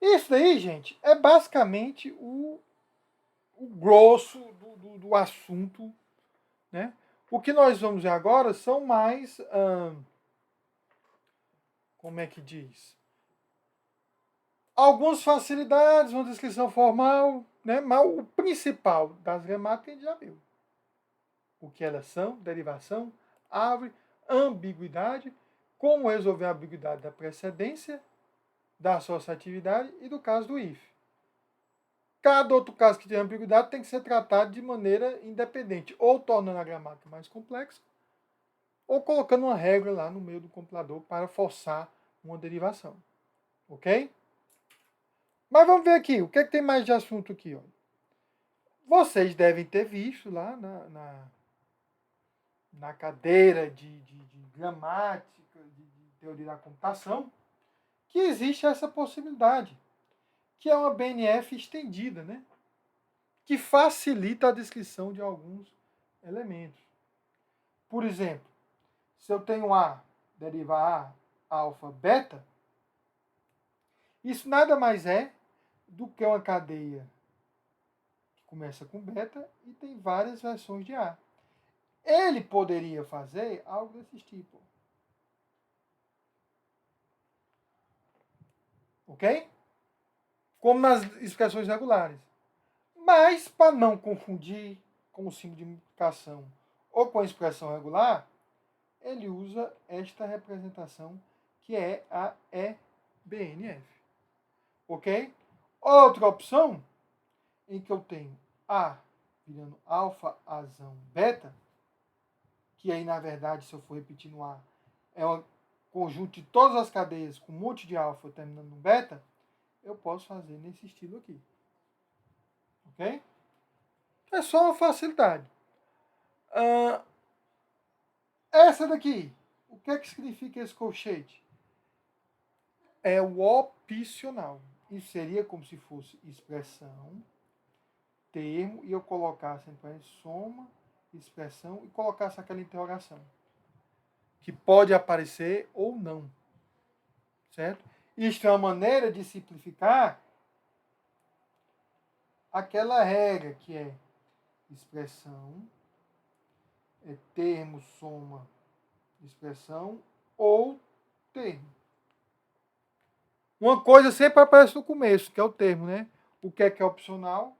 Isso daí, gente, é basicamente o grosso do assunto, né? O que nós vamos ver agora são mais, como é que diz? Algumas facilidades, uma descrição formal, né? Mas o principal das gramáticas a gente já viu. O que elas são, derivação, árvore, ambiguidade, como resolver a ambiguidade da precedência, da associatividade e do caso do if. Cada outro caso que tem ambiguidade tem que ser tratado de maneira independente, ou tornando a gramática mais complexa, ou colocando uma regra lá no meio do compilador para forçar uma derivação. Ok? Mas vamos ver aqui, o que, é que tem mais de assunto aqui? Ó? Vocês devem ter visto lá na cadeira de gramática, de teoria da computação, que existe essa possibilidade, que é uma BNF estendida, né? Que facilita a descrição de alguns elementos. Por exemplo, se eu tenho A, deriva A, alfa, beta, isso nada mais é do que uma cadeia que começa com beta e tem várias versões de A. Ele poderia fazer algo desse tipo. Ok? Como nas expressões regulares. Mas, para não confundir com o símbolo de multiplicação ou com a expressão regular, ele usa esta representação que é a EBNF. Ok? Outra opção, em que eu tenho A virando alfa, azão, beta, que aí, na verdade, se eu for repetir no A, é um conjunto de todas as cadeias com um monte de alfa terminando no beta, eu posso fazer nesse estilo aqui. Ok? É só uma facilidade. Essa daqui, o que é que significa esse colchete? É o opcional. Isso seria como se fosse expressão, termo, e eu colocasse entre soma, expressão, e colocasse aquela interrogação. Que pode aparecer ou não. Certo? Isto é uma maneira de simplificar aquela regra que é expressão, termo, soma, expressão ou termo. Uma coisa sempre aparece no começo, que é o termo, né? O que é opcional?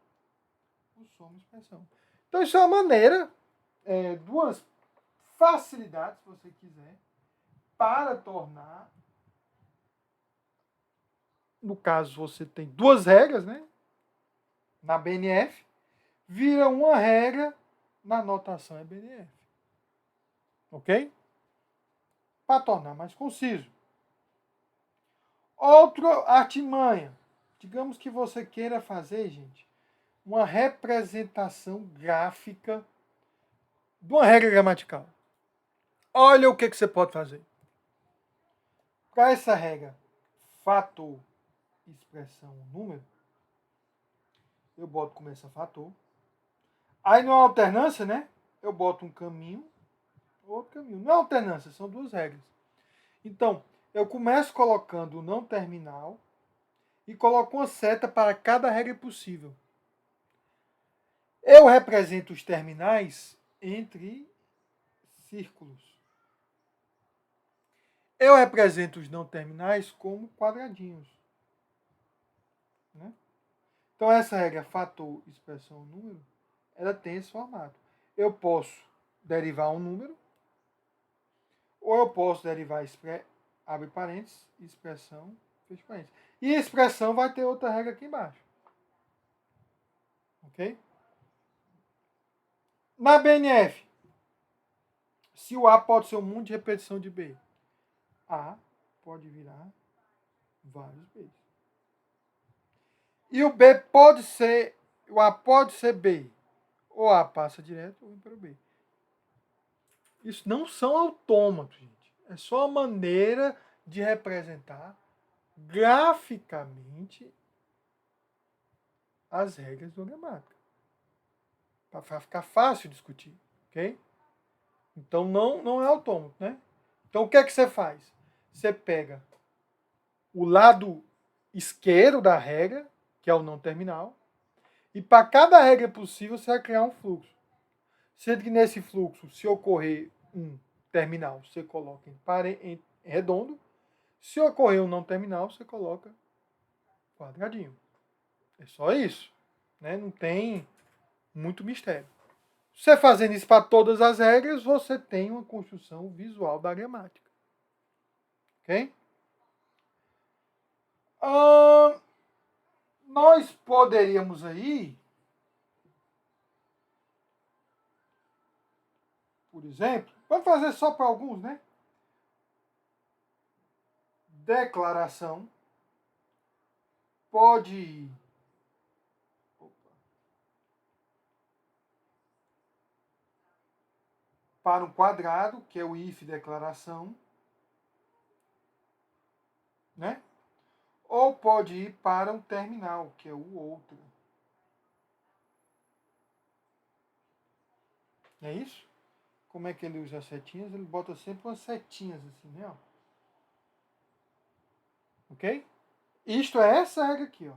O soma e expressão. Então isso é uma maneira, duas facilidades, se você quiser, para tornar, no caso você tem duas regras, né? Na BNF, vira uma regra na notação EBNF. Ok? Para tornar mais conciso. Outra artimanha. Digamos que você queira fazer, gente, uma representação gráfica de uma regra gramatical. Olha o que você pode fazer. Para essa regra, fator, expressão, número, eu boto como essa fator. Aí não é alternância, né? Eu boto um caminho, outro caminho. Não é alternância, são duas regras. Então, eu começo colocando o não terminal e coloco uma seta para cada regra possível. Eu represento os terminais entre círculos. Eu represento os não terminais como quadradinhos. Né? Então, essa regra fator, expressão, número, ela tem esse formato. Eu posso derivar um número, ou eu posso derivar, abre parênteses, expressão, fecha parênteses. E a expressão vai ter outra regra aqui embaixo. Ok? Na BNF, se o A pode ser um monte de repetição de B, A pode virar vários Bs. E o B pode ser, o A pode ser B. Ou A passa direto ou vem para o B. Isso não são autômatos, gente. É só a maneira de representar graficamente as regras da gramática. Para ficar fácil discutir, ok? Então não é autômato, né? Então o que é que você faz? Você pega o lado esquerdo da regra, que é o não terminal, e para cada regra possível você vai criar um fluxo. Sendo que nesse fluxo, se ocorrer um terminal, você coloca em redondo. Se ocorrer um não terminal, você coloca quadradinho. É só isso. Né? Não tem muito mistério. Você fazendo isso para todas as regras, você tem uma construção visual da gramática. Ok? Nós poderíamos aí, por exemplo, vamos fazer só para alguns, né? Declaração pode ir para um quadrado, que é o if declaração, né? Ou pode ir para um terminal, que é o outro. Não é isso? Como é que ele usa as setinhas? Ele bota sempre umas setinhas assim, né? Ok? Isto é essa regra aqui, ó.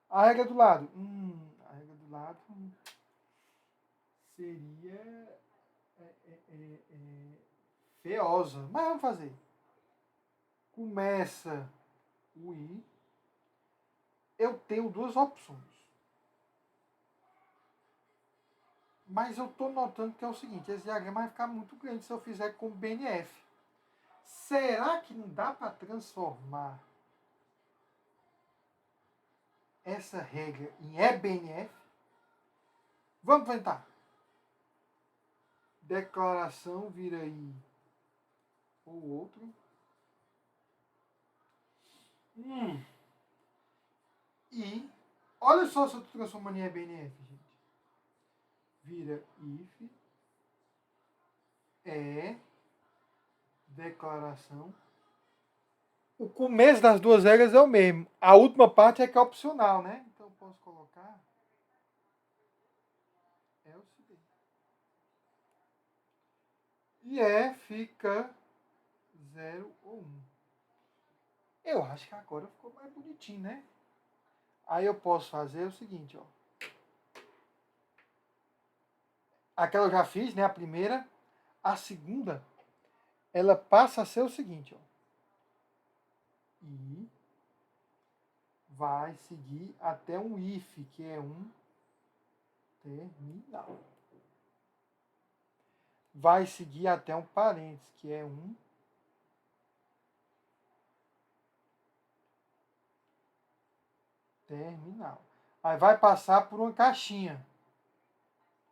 A regra do lado. A regra do lado seria feiosa. Mas vamos fazer. Começa o I. Eu tenho duas opções. Mas eu estou notando que é o seguinte, esse diagrama vai ficar muito grande se eu fizer com BNF. Será que não dá para transformar essa regra em EBNF? Vamos tentar. Declaração vira I ou outro. E olha só se eu estou transformando em EBNF, gente. Vira if declaração. O começo das duas regras é o mesmo. A última parte é que é opcional, né? Então eu posso colocar else. E fica 0 ou 1. Eu acho que agora ficou mais bonitinho, né? Aí eu posso fazer o seguinte, ó. Aquela eu já fiz, né? A primeira. A segunda, ela passa a ser o seguinte, ó. E vai seguir até um if, que é um terminal. Vai seguir até um parênteses, que é um terminal. Aí vai passar por uma caixinha,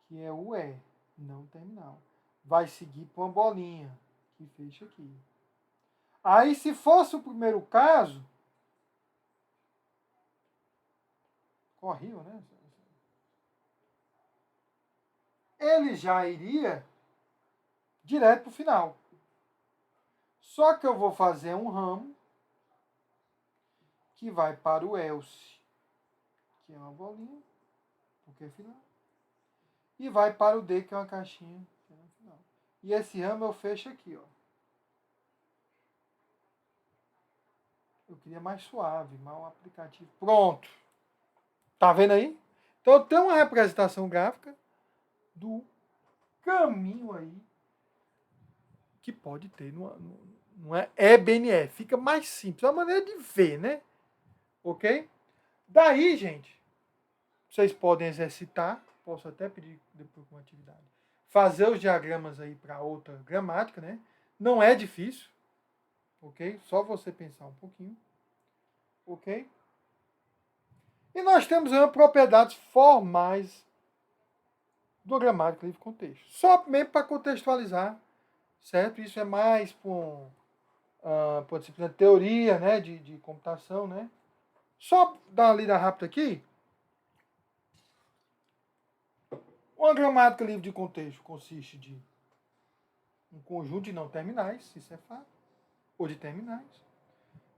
que é o não terminal. Vai seguir por uma bolinha, que fecha aqui. Aí, se fosse o primeiro caso, horrível, né? Ele já iria direto para o final. Só que eu vou fazer um ramo que vai para o else, que é uma bolinha, porque é final, e vai para o D, que é uma caixinha, que é no final. E esse ramo eu fecho aqui, ó. Eu queria mais suave, mais um aplicativo. Pronto. Tá vendo aí? Então eu tenho uma representação gráfica do caminho aí que pode ter não é EBNF. Fica mais simples. É uma maneira de ver, né? Ok? Daí, gente, vocês podem exercitar. Posso até pedir depois uma atividade. Fazer os diagramas aí para outra gramática, né? Não é difícil. Ok? Só você pensar um pouquinho. Ok? E nós temos aí propriedades formais do gramática livre contexto. Só mesmo para contextualizar, certo? Isso é mais para a disciplina de teoria, né? De computação, né? Só dar uma lida rápida aqui. Uma gramática livre de contexto consiste de um conjunto de não terminais, isso é fato, ou de terminais.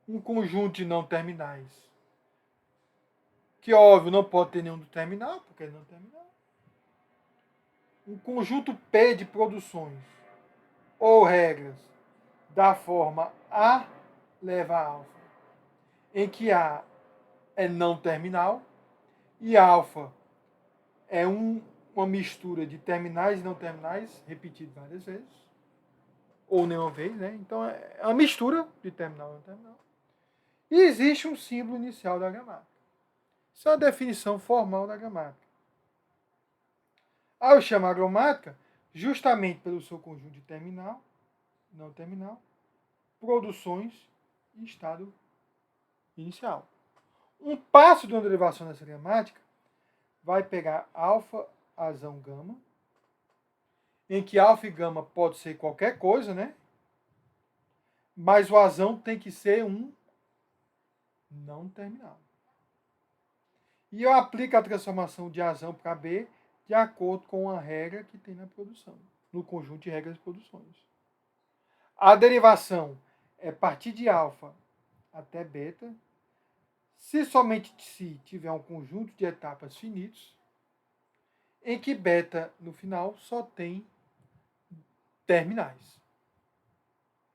Um conjunto de não terminais que óbvio não pode ter nenhum do terminal, porque ele não é terminal. Um conjunto P de produções ou regras da forma A leva a alfa, em que A é não terminal e alfa é uma mistura de terminais e não terminais repetido várias vezes, ou nenhuma vez, né? Então é uma mistura de terminal e não terminal. E existe um símbolo inicial da gramática. Isso é a definição formal da gramática. Ao chamar gramática, justamente pelo seu conjunto de terminal, não terminal, produções e estado inicial. Um passo de uma derivação dessa gramática vai pegar alfa, azão, gama, em que alfa e gama pode ser qualquer coisa, né? Mas o azão tem que ser um não terminal. E eu aplico a transformação de azão para B de acordo com a regra que tem na produção, no conjunto de regras de produções. A derivação é partir de alfa até beta, se somente se tiver um conjunto de etapas finitos, em que beta, no final, só tem terminais.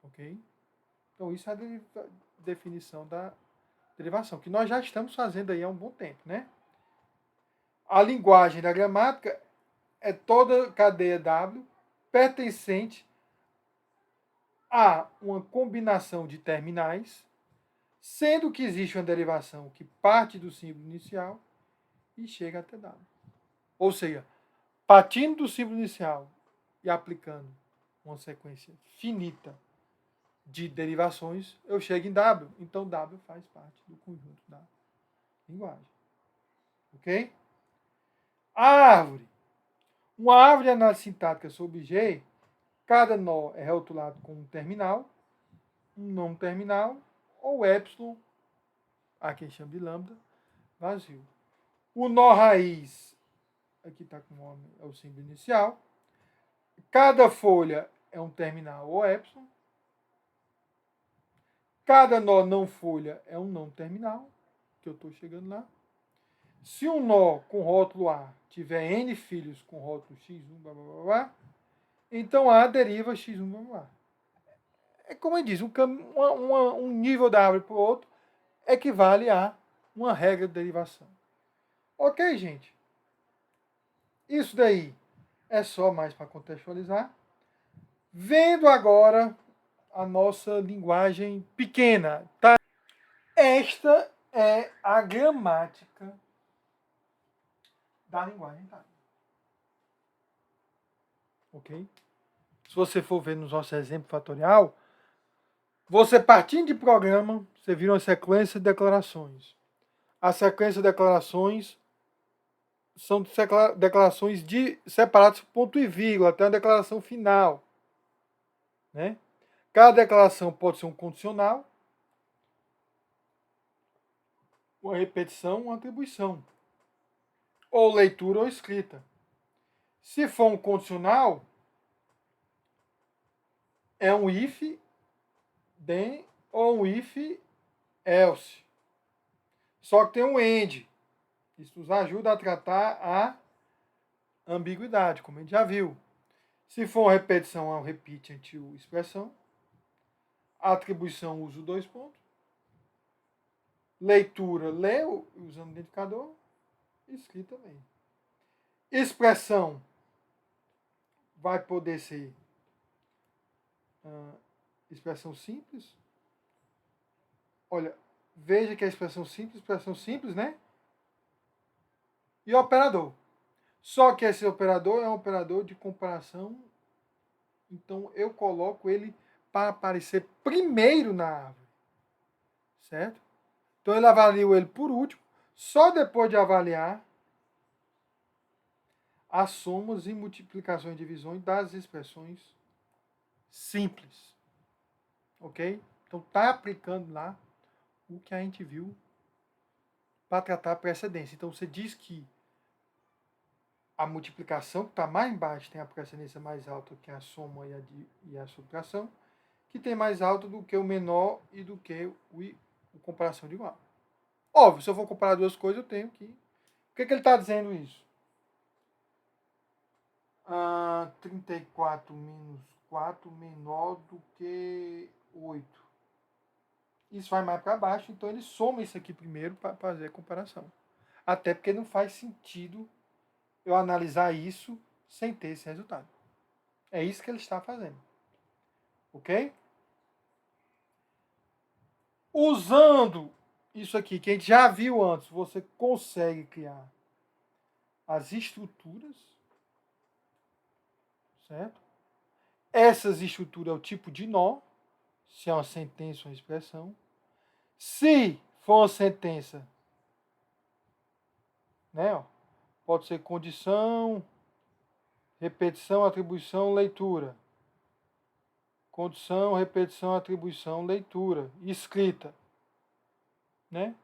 Ok? Então, isso é a definição da derivação, que nós já estamos fazendo aí há um bom tempo, né? A linguagem da gramática é toda cadeia W pertencente a uma combinação de terminais, sendo que existe uma derivação que parte do símbolo inicial e chega até W. Ou seja, partindo do símbolo inicial e aplicando uma sequência finita de derivações, eu chego em W. Então, W faz parte do conjunto da linguagem. Ok? Árvore. Uma árvore de análise sintática sobre G, cada nó é rotulado com um terminal, um não terminal, ou epsilon, aqui chama de lambda, vazio. O nó raiz, aqui está com o nome, é o símbolo inicial. Cada folha é um terminal ou epsilon. Cada nó não folha é um não terminal, que eu estou chegando lá. Se um nó com rótulo A tiver N filhos com rótulo X1, blá, blá, blá, blá, então A deriva X1, blá, blá. É como eu disse, um nível da árvore para o outro equivale a uma regra de derivação. Ok, gente? Isso daí é só mais para contextualizar. Vendo agora a nossa linguagem pequena, tá? Esta é a gramática da linguagem tática. Ok? Se você for ver no nosso exemplo fatorial, você partindo de programa, você vira uma sequência de declarações. A sequência de declarações são declarações separadas por ponto e vírgula, até a declaração final. Né? Cada declaração pode ser um condicional, uma repetição, uma atribuição. Ou leitura ou escrita. Se for um condicional, é um if, then ou um if, else. Só que tem um end. Isso nos ajuda a tratar a ambiguidade, como a gente já viu. Se for uma repetição, é um repeat until expressão. A atribuição usa dois pontos. Leitura, lê usando o identificador. Escrita também. Expressão vai poder ser expressão simples. Olha, veja que a expressão simples, né? E operador. Só que esse operador é um operador de comparação. Então eu coloco ele para aparecer primeiro na árvore. Certo? Então ele avalia ele por último. Só depois de avaliar as somas e multiplicações e divisões das expressões simples. Ok? Então está aplicando lá o que a gente viu para tratar a precedência. Então você diz que a multiplicação, que está mais embaixo, tem a precedência mais alta que a soma e a subtração, que tem mais alta do que o menor e do que o comparação de igual. Óbvio, se eu for comparar duas coisas, eu tenho que... Por que ele está dizendo isso? 34 menos 4 menor do que 8. Isso vai mais para baixo, então ele soma isso aqui primeiro para fazer a comparação. Até porque não faz sentido eu analisar isso sem ter esse resultado. É isso que ele está fazendo. Ok? Usando isso aqui, que a gente já viu antes, você consegue criar as estruturas, certo? Essas estruturas é o tipo de nó, se é uma sentença ou uma expressão. Se for uma sentença, né, ó, pode ser condição, repetição, atribuição, leitura. Condição, repetição, atribuição, leitura. Escrita. Né?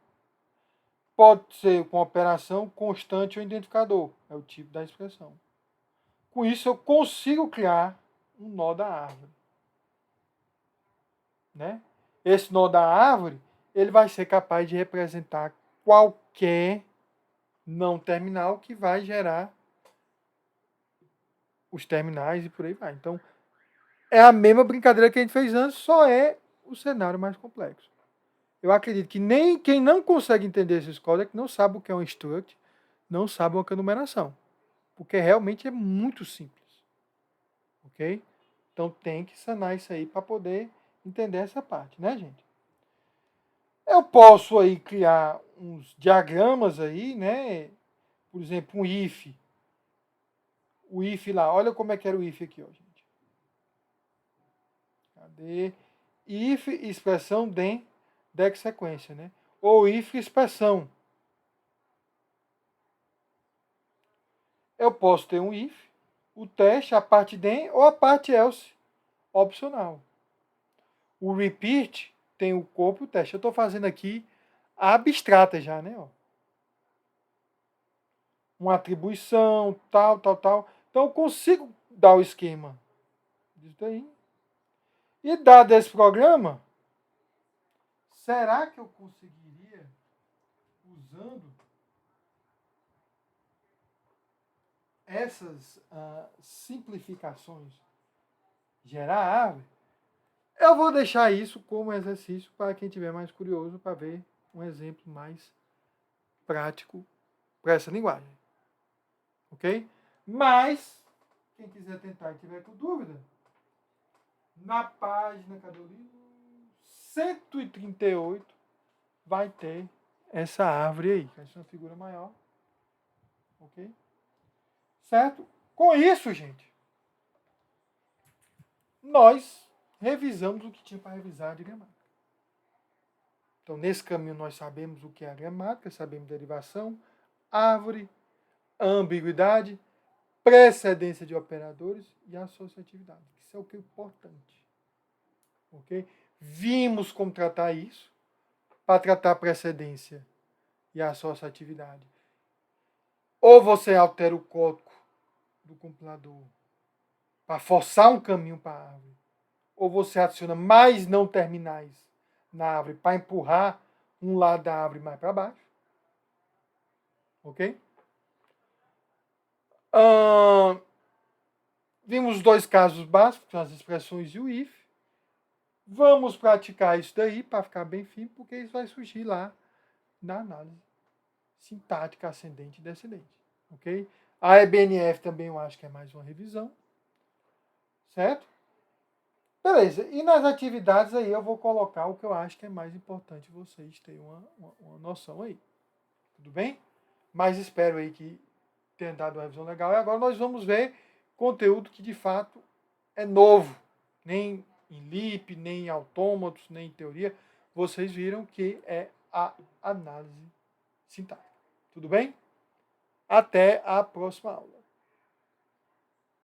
Pode ser com operação constante ou identificador. É o tipo da expressão. Com isso, eu consigo criar um nó da árvore. Né? Esse nó da árvore, ele vai ser capaz de representar qualquer não terminal que vai gerar os terminais e por aí vai. Então, é a mesma brincadeira que a gente fez antes, só é o cenário mais complexo. Eu acredito que nem quem não consegue entender esses códigos não sabe o que é um struct, não sabe o que é numeração. Porque realmente é muito simples. Ok? Então tem que sanar isso aí para poder entender essa parte, né, gente? Eu posso aí criar uns diagramas aí, né? Por exemplo, um if. O if lá, olha como é que era o if aqui, ó, gente. Cadê? If, expressão, then, deck sequência, né? Ou if, expressão. Eu posso ter um if, o teste, a parte then ou a parte else, opcional. O repeat tem o corpo e o teste. Eu estou fazendo aqui a abstrata já, né? Ó. Uma atribuição, tal. Então eu consigo dar o esquema disso daí. E dado esse programa, será que eu conseguiria, usando essas simplificações, gerar árvore? Eu vou deixar isso como exercício para quem tiver mais curioso para ver um exemplo mais prático para essa linguagem. Ok? Mas, quem quiser tentar e tiver com dúvida, na página, cadê o livro? 138 vai ter essa árvore aí, que é uma figura maior. Ok? Certo? Com isso, gente, nós revisamos o que tinha para revisar de gramática. Então, nesse caminho, nós sabemos o que é a gramática, sabemos derivação, árvore, ambiguidade, precedência de operadores e associatividade. Isso é o que é importante. Ok? Vimos como tratar isso para tratar a precedência e a associatividade. Ou você altera o código do compilador para forçar um caminho para a árvore, ou você adiciona mais não terminais na árvore para empurrar um lado da árvore mais para baixo. Ok? Vimos dois casos básicos, as expressões e o if. Vamos praticar isso daí para ficar bem firme, porque isso vai surgir lá na análise sintática ascendente e descendente. Ok? A EBNF também eu acho que é mais uma revisão. Certo? Beleza. E nas atividades aí eu vou colocar o que eu acho que é mais importante vocês terem uma noção aí. Tudo bem? Mas espero aí que tenha dado uma revisão legal. E agora nós vamos ver conteúdo que de fato é novo. Nem em LIP, nem em autômatos, nem em teoria. Vocês viram que é a análise sintática. Tudo bem? Até a próxima aula.